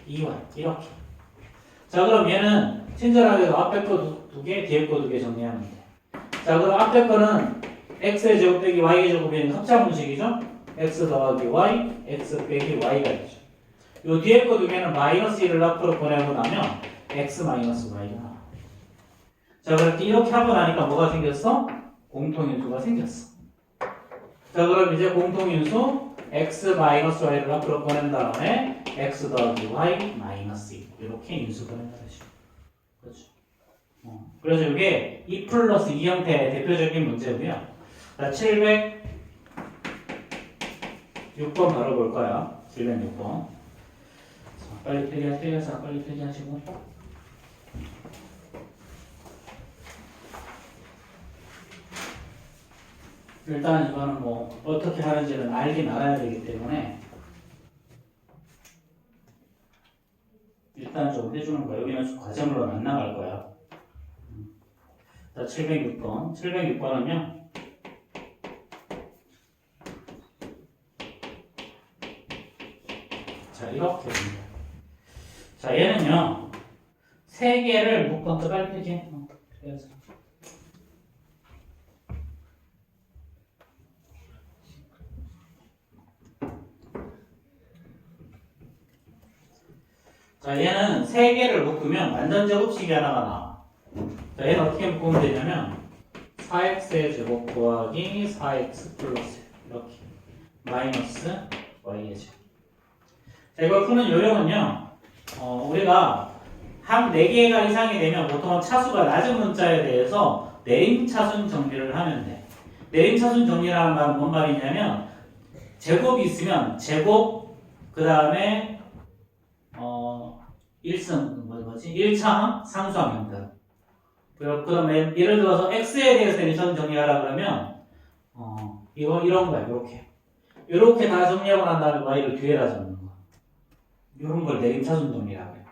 2y. 이렇게. 자, 그럼 얘는 친절하게 앞에 거 두 개, 뒤에 거 두 개 정리하면 돼. 자, 그럼 앞에 거는 x의 제곱 빼기 y의 제곱이 합차 공식이죠? x 더하기 y, x 빼기 y가 되죠. 요 뒤에 거 두 개는 마이너스 1을 앞으로 보내고 나면 x 마이너스 y가 나와. 자, 그렇게 이렇게 하고 나니까 뭐가 생겼어? 공통인수가 생겼어. 자, 그럼 이제 공통인수 x 마이너스 y를 앞으로 보낸 다음에 x 더하기 y 마이너스 1 이렇게 인수 보낸다 되죠. 그렇죠. 그래서 이게 2 플러스 2 형태의 대표적인 문제고요. 자, 706번 바로 볼 거야. 706번. 자, 빨리 필기하세요. 빨리 필기하시고. 일단 이거는 뭐 어떻게 하는지는 알긴 알아야 되기 때문에 일단 좀 해주는 거야. 여기는 과정으로 안 나갈 거야. 자, 706번. 706번은요. 자, 이렇게 됩니다. 자, 얘는요. 세 개를 묶어서 빨리 필기. 자, 얘는 세 개를 묶으면 완전 제곱식이 하나가 나와. 자, 얘는 어떻게 묶으면 되냐면 4x의 제곱 더하기 4x 플러스 이렇게 마이너스 y의 제곱. 자, 이걸 푸는 요령은요. 우리가 한 4개가 이상이 되면 보통 차수가 낮은 문자에 대해서 내림차순 정리를 하면 돼. 내림차순 정리라는 말은 뭔 말이냐면 제곱이 있으면 제곱 그 다음에 1차 상수항 형태. 그러면 예를 들어서 x에 대해서 일선 정리하라 그러면 이런 거야. 이렇게 다 정리하고 난 다음에 y를 뒤에다 적는 거. 이런 걸 내림차순 정리라고 해요.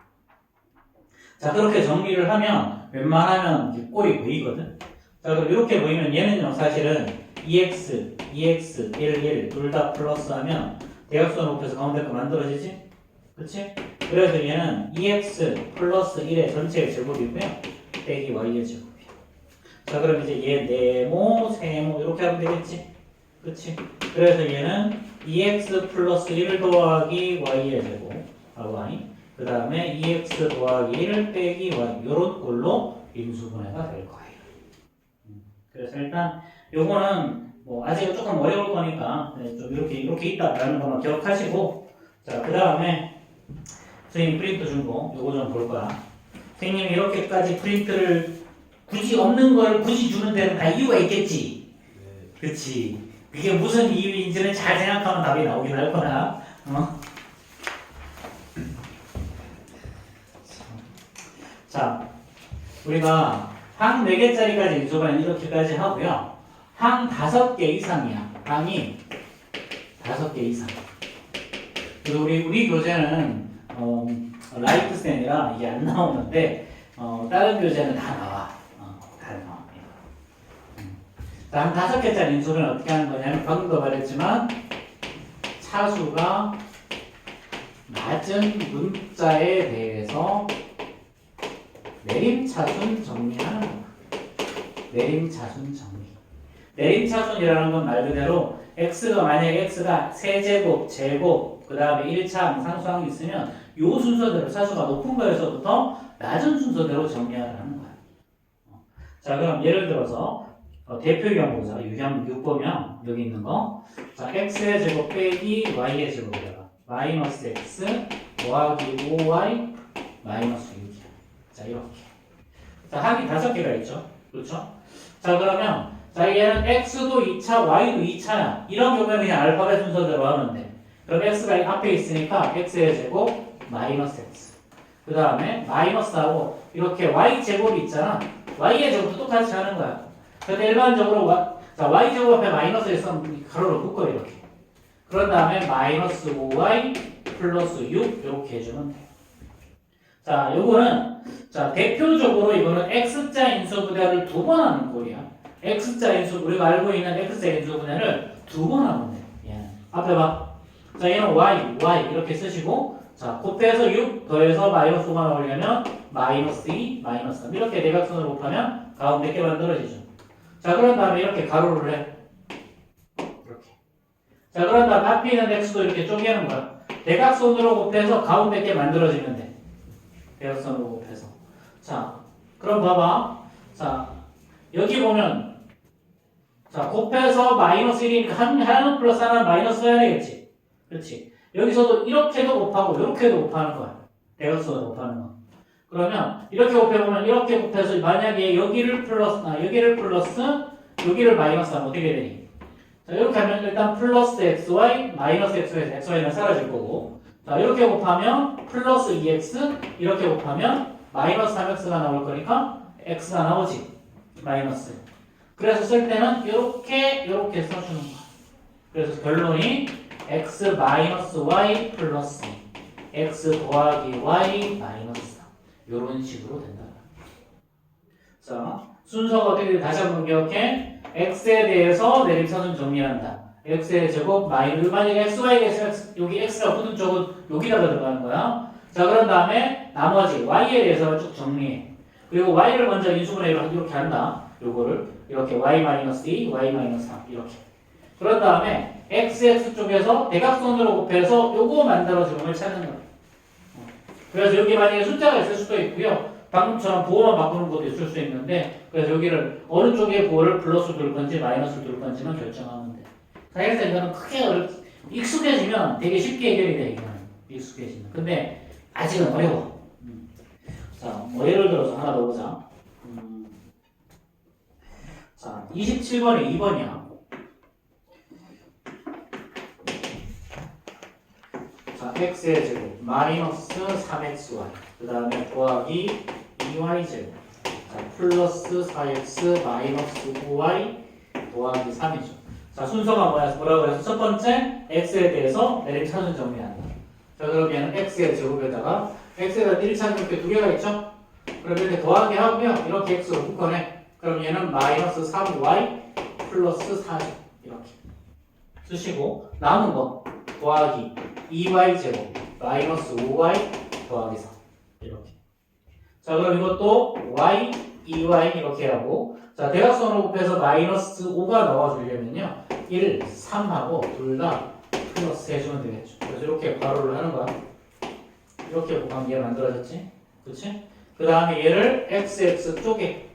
자, 그렇게 정리를 하면 웬만하면 꼴이 보이거든. 자, 그럼 이렇게 보이면 얘는요 사실은 2x, 1 둘 다 플러스하면 대각선 높여서 가운데 거 만들어지지? 그치? 그래서 얘는 2x 플러스 1의 전체의 제곱이고요. 빼기 y의 제곱이야. 자, 그럼 이제 얘 네모, 세모 이렇게 하면 되겠지? 그치? 그래서 얘는 2x 플러스 1 더하기 y의 제곱 y 그 다음에 2x 더하기 1 빼기 y 요런 꼴로 인수분해가 될 거예요. 그래서 일단 요거는 뭐 아직 조금 어려울 거니까 좀 이렇게 있다라는 것만 기억하시고 자, 그 다음에 선생님 프린트 준 거 요거 좀 볼 거야. 선생님이 이렇게까지 프린트를 굳이 없는 걸 굳이 주는 데는 다 이유가 있겠지. 그치. 그게 무슨 이유인지는 잘 생각하면 답이 나오긴 할 거야. 자, 우리가 항 4개짜리까지 인수분해 이렇게까지 하고요. 항 5개 이상이야. 항이 5개 이상. 그래서 우리 교재는 라이트센이라 이게 안 나오는데 다른 교재는 다 나와. 다 나와. 한 5개짜리 인수분해 어떻게 하는 거냐면 방금도 말했지만 차수가 낮은 문자에 대해서 내림차순 정리하는 거야. 내림차순 정리. 내림차순이라는 건 말 그대로 만약에 x가 세제곱, 제곱, 그 다음에 1차 상수항이 있으면 요 순서대로 차수가 높은 거에서부터 낮은 순서대로 정리하라는 거야. 자, 그럼 예를 들어서 대표유형 보자. 유형 6 보면 여기 있는 거. 자, x의 제곱 빼기 y의 제곱에다가 마이너스 x 더하기 5y 마이너스 6이야. 자, 이렇게. 자, 항이 5개가 있죠. 그렇죠? 자, 그러면 자, 얘는 x도 2차, y도 2차야. 이런 경우에는 그냥 알파벳 순서대로 하면 돼. 그럼 x가 앞에 있으니까 x의 제곱 마이너스 x. 그 다음에 마이너스하고 이렇게 y 제곱이 있잖아. y의 제곱도 똑같이 하는 거야. 근데 일반적으로 자, y제곱 앞에 마이너스 있으면 가로로 묶어 이렇게. 그런 다음에 마이너스 5y 플러스 6 이렇게 해주면 돼요. 자, 요거는 자 대표적으로 이거는 x자 인수 분해를 두 번 하는 꼴이야. x자 인수 우리가 알고 있는 x자 인수 분해를 두 번 하면 돼요. 얘는 앞에 봐. 자, 얘는 y 이렇게 쓰시고 자 곱해서 6 더해서 마이너스 5가 나오려면 마이너스 2 마이너스 3 이렇게 대각선으로 곱하면 가운데 게 만들어지죠. 자, 그런 다음에 이렇게 가로를 해. 이렇게. 자, 그런 다음에 앞에 있는 x도 이렇게 쪼개는 거야. 대각선으로 곱해서 가운데 게 만들어지면 돼. 대각선으로 곱해서. 자, 그럼 봐봐. 자, 여기 보면 자, 곱해서 마이너스 1이니까 하나는 플러스 하나는 마이너스 해야 되겠지. 그렇지. 여기서도 이렇게도 곱하고 이렇게도 곱하는 거야. 대각선으로 곱하는 거. 그러면 이렇게 곱해보면 이렇게 곱해서 만약에 여기를 플러스 여기를 마이너스 하면 어떻게 되니? 자, 이렇게 하면 일단 플러스 xy 마이너스 xy에서 xy는 사라질 거고 자, 이렇게 곱하면 플러스 2x 이렇게 곱하면 마이너스 3x가 나올 거니까 x가 나오지. 마이너스. 그래서 쓸 때는 이렇게 써주는 거야. 그래서 결론이 x 마이너스 y 플러스 x 더하기 y 마이너스 3 이런 식으로 된다. 자, 순서가 어떻게 돼? 다시 한번 기억해. x에 대해서 내림차순 정리한다. x의 제곱 마이너스 만약에 xy가 있으면 여기 x가 붙은 쪽은 여기다가 들어가는 거야. 자, 그런 다음에 나머지 y에 대해서 쭉 정리해. 그리고 y를 먼저 인수분해로 이렇게 한다. 요거를 이렇게 y-2, y-3 이렇게. 그런 다음에 x 쪽에서 대각선으로 곱해서 요거 만들어주는 걸 찾는 거예요. 그래서 여기 만약에 숫자가 있을 수도 있고요. 방금처럼 보호만 바꾸는 것도 있을 수 있는데 그래서 여기를 어느 쪽에 보호를 플러스 둘 건지 마이너스 둘 건지만 결정하면 돼. 사실상 이거는 크게 익숙해지면 되게 쉽게 해결이 돼. 이거는 익숙해지면. 근데 아직은 어려워. 자, 뭐 예를 들어서 하나 더 보자. 자, 27번에 2번이야. 자, x의 제곱 마이너스 3xy 그 다음에 더하기 2y 제곱 자, 플러스 4x 마이너스 5y 더하기 3이죠. 자, 순서가 뭐라고 해서 첫 번째 x에 대해서 내림차순 정리한다. 자, 그럼 얘는 x의 제곱에다가 x에다 1차순 이렇게 두 개가 있죠? 그럼 이렇게 더하기 하고요. 이렇게 x로 묶어내. 그럼 얘는 마이너스 3y 플러스 4죠. 이렇게 쓰시고 남은 거 더하기 2y 제곱 마이너스 5y 더하기 3 이렇게. 자, 그럼 이것도 y, 2y 이렇게 하고 자, 대각선으로 곱해서 마이너스 5가 나와주려면요 1, 3하고 둘 다 플러스 해주면 되겠죠. 그래서 이렇게 괄호를 하는 거야. 이렇게 곱하면 얘 만들어졌지? 그치? 그 다음에 얘를 xx 쪽에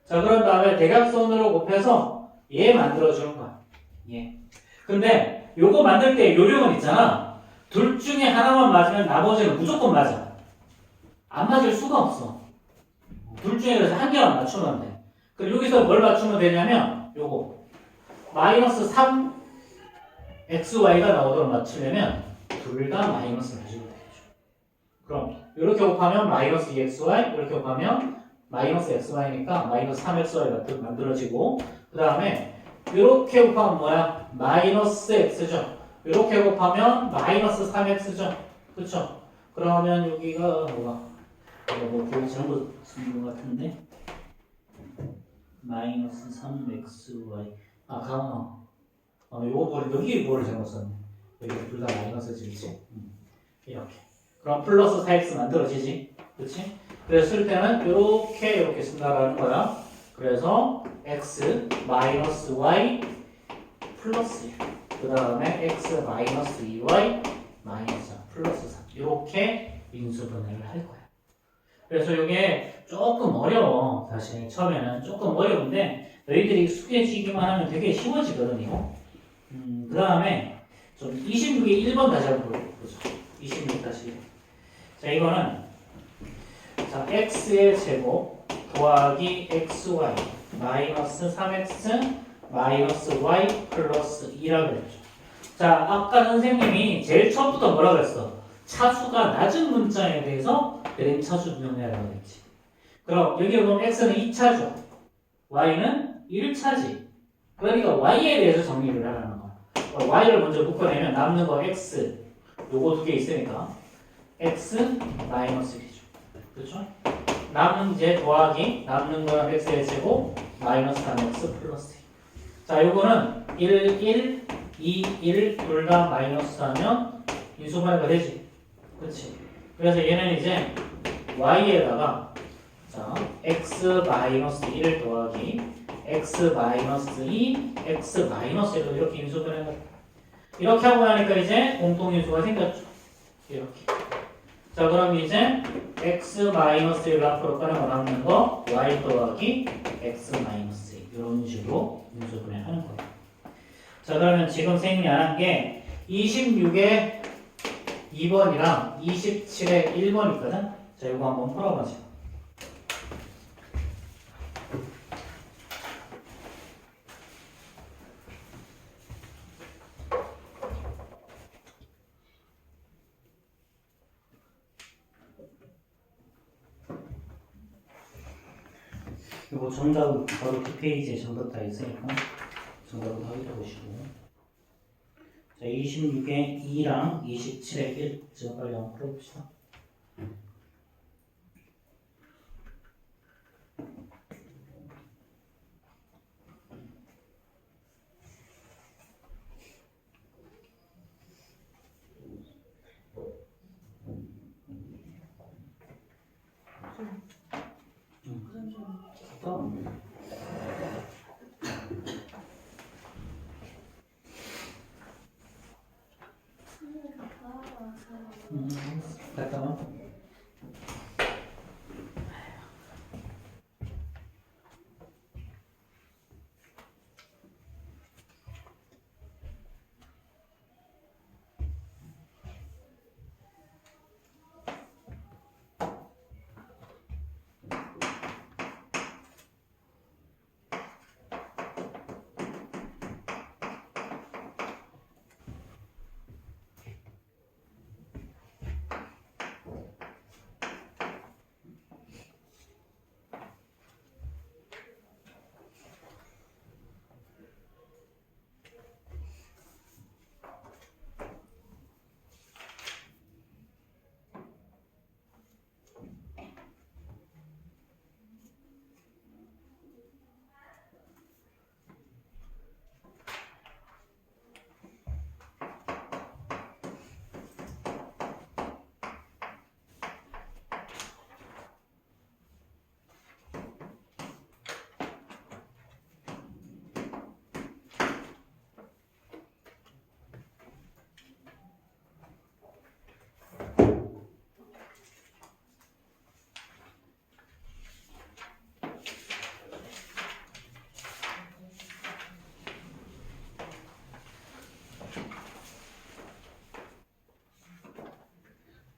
자, 그런 다음에 대각선으로 곱해서 얘 만들어주는 거야. 얘. 근데 요거 만들 때 요령은 있잖아. 둘 중에 하나만 맞으면 나머지는 무조건 맞아. 안 맞을 수가 없어. 둘 중에 그래서 한 개만 맞추면 돼. 그럼 여기서 뭘 맞추면 되냐면 요거 마이너스 3 xy가 나오도록 맞추려면 둘 다 마이너스를 해주면 되겠죠. 그럼 이렇게 곱하면 마이너스 2xy 이렇게 곱하면 마이너스 xy니까 마이너스 3xy가 만들어지고 그 다음에 이렇게 곱하면 뭐야? 마이너스 x죠. 이렇게 곱하면 마이너스 3x죠. 그쵸? 그러면 여기가 뭐가? 뭐 거기 잘못 쓴 것 같은데 마이너스 3xy 아 가만 요거 여기 뭐를 잘못 썼네. 여기 둘 다 마이너스지 그치? 이렇게 그럼 플러스 4x 만들어지지 그치? 그래서 쓸 때는 이렇게 쓴다라는 거야. 그래서 x 마이너스 y 플러스 1. 그 다음에 x 마이너스 2y 마이너스 3 플러스 3 이렇게 인수분해를 할 거야. 그래서 이게 조금 어려워. 사실 처음에는 조금 어려운데 너희들이 익숙해지기만 하면 되게 쉬워지거든요. 그 다음에 좀 26에 1번 다시 한번 보죠. 26 다시. 자, 이거는 자, x의 제곱 더하기 xy 마이너스 3x 마이너스 y 플러스 2라고 그랬죠. 자, 아까 선생님이 제일 처음부터 뭐라고 했어? 차수가 낮은 문자에 대해서 내림차수 정리하라고 했지. 그럼 여기 보면 x는 2차죠. y는 1차지. 그러니까 y에 대해서 정리를 하라는 거야. y를 먼저 묶어내면 남는 거 x 요거 두 개 있으니까 x 마이너스 1이죠. 그렇죠? 남은 이제 더하기 남는 거는 x의 제곱 마이너스 3x 플러스 1. 자, 요거는 1, 1, 2, 1 둘 다 마이너스 하면 인수분해가 되지. 그렇지? 그래서 얘는 이제 y에다가 자, x 마이너스 1 더하기 x 마이너스 2, x 마이너스 1로 이렇게 인수분해가 돼. 이렇게 하고 나니까 이제 공통인수가 생겼죠. 이렇게. 자, 그럼 이제 x 마이너스 1을 앞으로 꺼내고 남는 거 y 더하기 x 마이너스 1 이런 식으로 인수분해 하는 거예요. 자, 그러면 지금 선생님이 안 한 게 26에 2번이랑 27에 1번 있거든? 자, 이거 한번 풀어보자. 이거 정답은 바로 뒷페이지에 정답 다 있으니까 정답을 확인해 보시고. 자, 26에 2랑 27에 1 지금 빨리 한번 풀어봅시다. 갔다 와.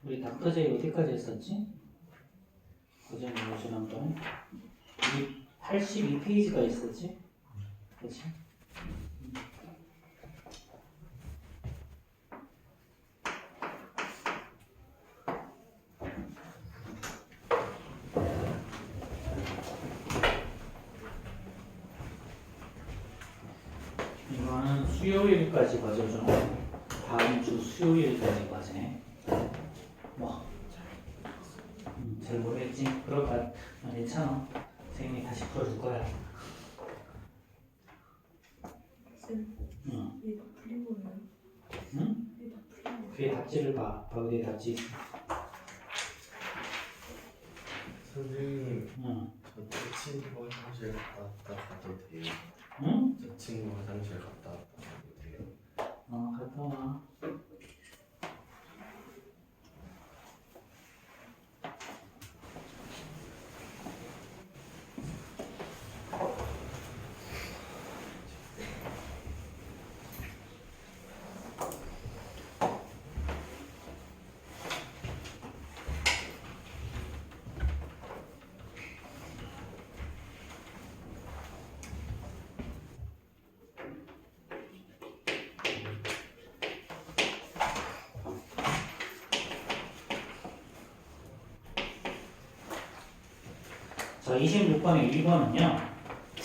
우리 닥터제이 어디까지 했었지? 그전에 지난 번에 82페이지가 있었지? 그치? 이거는 수요일까지 과제죠. 다음 주 수요일까지 과제. 뭐, 잘 모르겠지? 그럴까? 괜찮아. 선생님이 다시 풀어줄 거야. 응. 얘 다 풀린 거예요? 응? 얘 다 풀린 거예요? 뒤에 답지를 봐. 바로 뒤에 답지 있어. 선생님, 응. 저 친구 화장실 갔다 왔다 가도 돼요? 응? 저 친구 화장실 갔다 왔다 가도 돼요? 갔다 와. 자, 26번의 1번은요.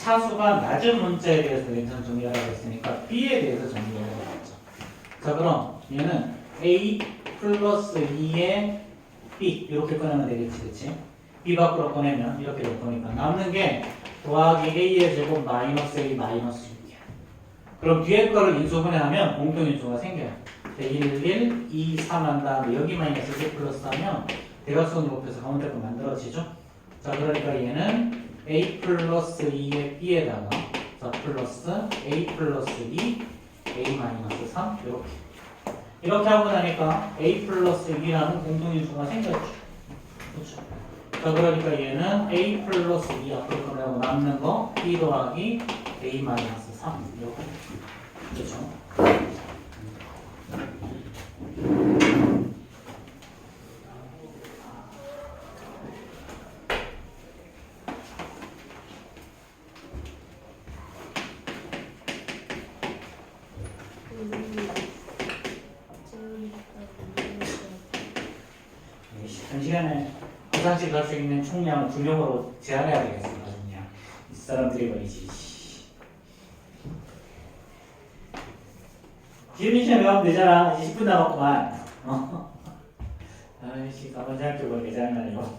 차수가 낮은 문자에 대해서 일단 정리하라고 했으니까 B에 대해서 정리를 해보겠죠. 자, 그럼 얘는 A 플러스 2에 B 이렇게 꺼내면 되겠지, 그치? B 밖으로 꺼내면 이렇게 될 거니까 남는 게 더하기 A의 제곱 마이너스 A 마이너스 6이야. 그럼 뒤에 거를 인수분해하면 공통인수가 생겨요. 1, 1, 2, 3 한 다음에 여기 마이너스 1 플러스 하면 대각선을 곱해서 가운데 거 만들어지죠? 자, 그러니까 얘는 A 플러스 2의 B에다가 자, 플러스 A 플러스 2, A 마이너스 3 이렇게 하고 나니까 A 플러스 2라는 공통인수가 생겼죠. 그렇죠? 자, 그러니까 얘는 A 플러스 2 앞으로 꺼내고 남는 거 B 더하기 A 마이너스 3 이렇게. 그렇죠? 한 시간에 화장실 갈 수 있는 총량을 2명으로 제한해야 되겠습니다. 그냥 이 사람들이 말이지. 지금 시간에 가면 되잖아. 이제 10분 남았구만. 아이씨, 가만 생각해보니까 짜증나네요.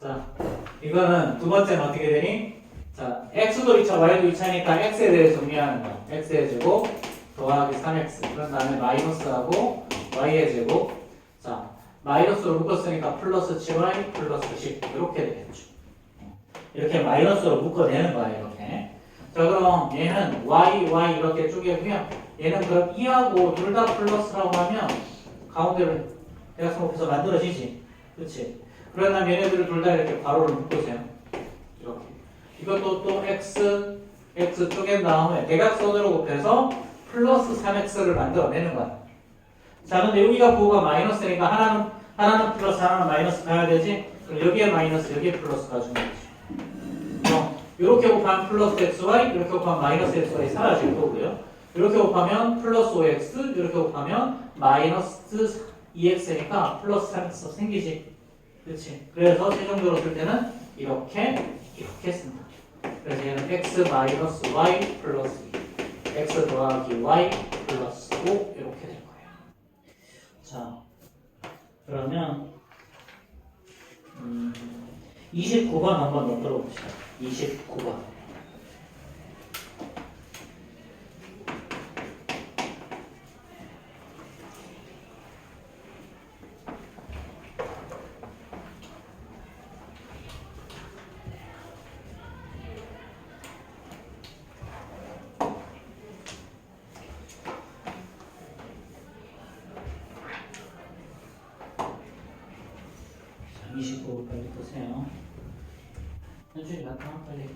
자, 이거는 두 번째는 어떻게 되니? 자, x도 2차, y도 2차니까 x에 대해 정리하는 거야. x의 제곱 더하기 3x. 그런 다음에 마이너스하고 y의 제곱. 자, 마이너스로 묶었으니까 플러스 7y 플러스 10 이렇게 되겠죠. 이렇게 마이너스로 묶어내는 거야 이렇게. 자, 그럼 얘는 y 이렇게 쪼개고요. 얘는 그럼 2하고 둘 다 플러스라고 하면 가운데를 대각선 곱해서 만들어지지. 그렇지? 그런 다음에 얘네들을 둘 다 이렇게 괄호를 묶으세요. 이렇게. 이것도 또 x 쪼갠 다음에 대각선으로 곱해서 플러스 3x를 만들어내는 거야. 자, 근데 여기가 부호가 마이너스니까 하나는 플러스 하나는 마이너스 가야 되지? 그럼 여기에 마이너스 여기에 플러스 가주면 되지. 이렇게 곱하면 플러스 xy 이렇게 곱하면 마이너스 xy 사라질 거고요. 이렇게 곱하면 플러스 5x 이렇게 곱하면 마이너스 2x니까 플러스 3x 생기지. 그렇지? 그래서 최종적으로 쓸 때는 이렇게 쓴다. 그래서 얘는 x 마이너스 y 플러스 2 x 더하기 y 플러스 5 이렇게 될 거예요. 자, 그러면 29번 한번 만들어 봅시다. 29번. 자, 29번 빨리 보세요. 현준이 갔다 와, 빨리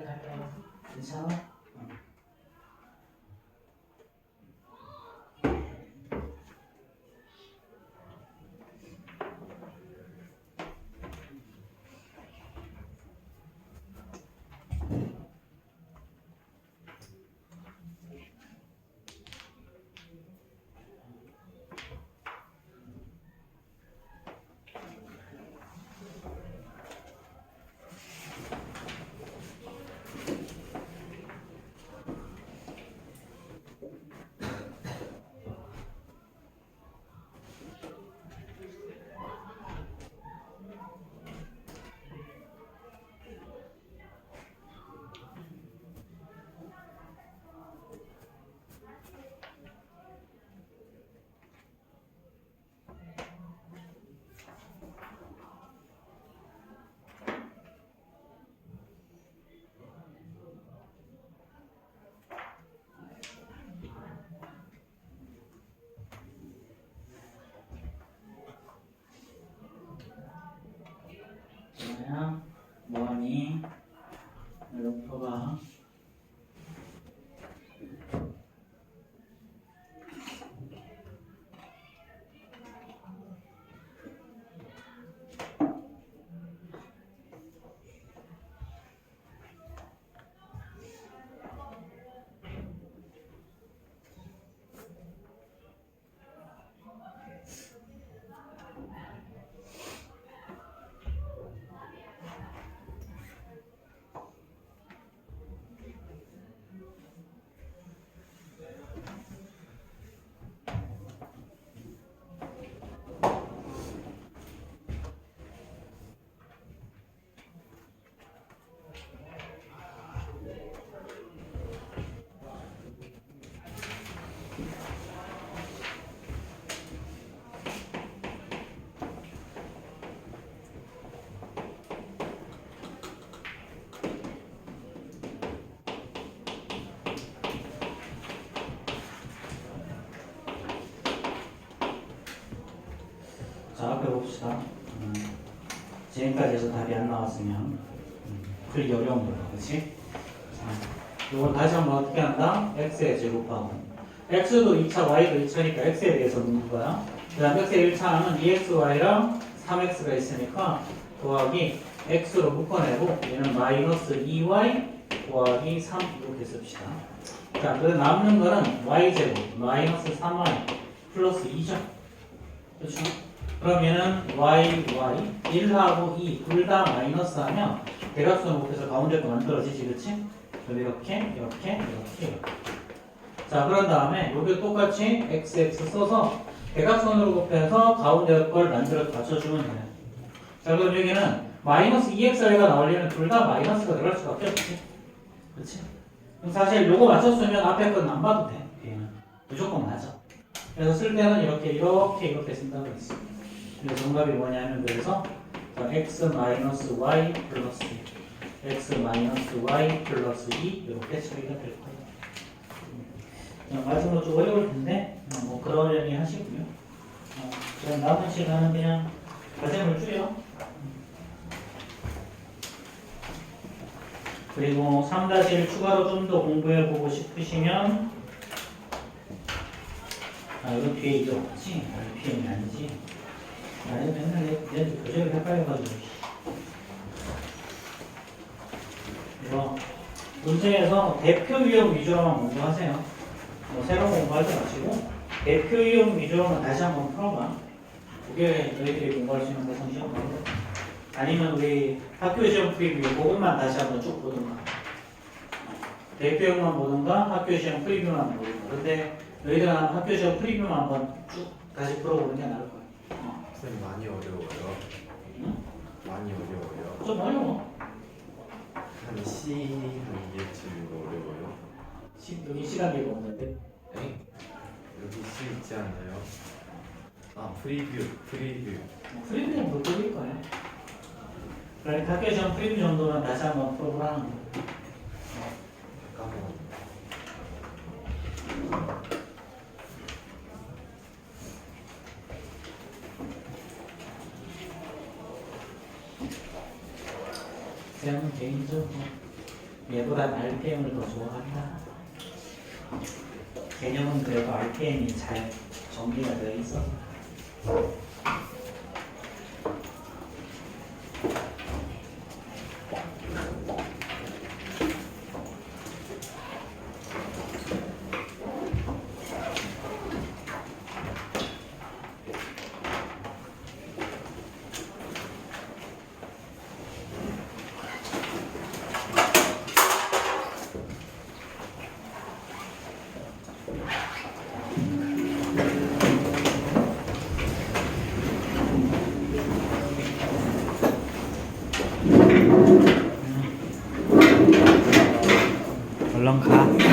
갈까? 괜찮아? 그냥 뭐하니? 이렇게 봐. 자, 앞에 봅시다. 지금까지 해서 답이 안 나왔으면 풀기 어려운 거야, 그렇지? 자, 이걸 다시 한번 어떻게 한다? x에 제곱하고 x도 2차, y도 2차니까 x에 대해서 묻는 거야. 그 다음 x의 1차는 2xy랑 3x가 있으니까 더하기 x로 묶어내고 얘는 마이너스 2y 더하기 3 이렇게 씁시다. 자, 그래서 남는 거는 y제곱 마이너스 3y 플러스 2죠. 그렇죠? 그러면은 y, 1하고 2 둘 다 마이너스 하면 대각선을 곱해서 가운데 거 만들어지지, 그렇지? 그럼 이렇게. 자, 그런 다음에 여기 똑같이 xx 써서 대각선으로 곱해서 가운데 걸 만들어서 맞춰주면 돼요. 자, 그럼 여기는 마이너스 2xy가 나오려면 둘 다 마이너스가 들어갈 수밖에 없지. 그렇지? 그럼 사실 요거 맞췄으면 앞에 건 안 봐도 돼. 얘는 무조건 맞아. 그래서 쓸 때는 이렇게 쓴다고 했어. 그래서 정답이 뭐냐면 그래서 x-y 플러스 x-y 플러스 2 이렇게 처리가 될 거예요. 마지막으로 좀 어려울 텐데 뭐 그러려니 하시고요. 그럼 남은 시간은 그냥 과제물 줄여. 그리고 3-1 추가로 좀 더 공부해보고 싶으시면 이건 뒤에 있죠? 그치? RPM이 아니지? 아니 맨날 얘한테 교재를 헷갈려가지고 이거 문제에서 대표 유형 위주로만 공부하세요. 뭐 새로운 공부하지 마시고 대표 유형 위주로만 다시 한번 풀어봐. 그게 너희들이 공부할 수 있는 대상 시험 방법. 아니면 우리 학교 시험 프리뷰 그것만 다시 한번 쭉 보든가 대표형만 보든가 학교 시험 프리뷰만 보든가. 근데 너희들은 학교 시험 프리뷰만 한번 쭉 다시 풀어보는 게 나을 거야. 선생님 많이 어려워요. 응? 많이 어려워요. 좀 어려워. 한 C 한 개쯤 어려워요. 여기 시간이 없는데. 네? 여기 C 있지 않나요? 아 프리뷰. 프리뷰는 못 풀릴 거야. 그러니까 학교 시험 프리뷰 정도는 다시 한번 풀어보라는 거야. 까먹었네. 쌤은 개인적으로 얘보다 RPM을 더 좋아한다. 개념은 그래도 RPM이 잘 정리가 되어 있어서. 얼른 가.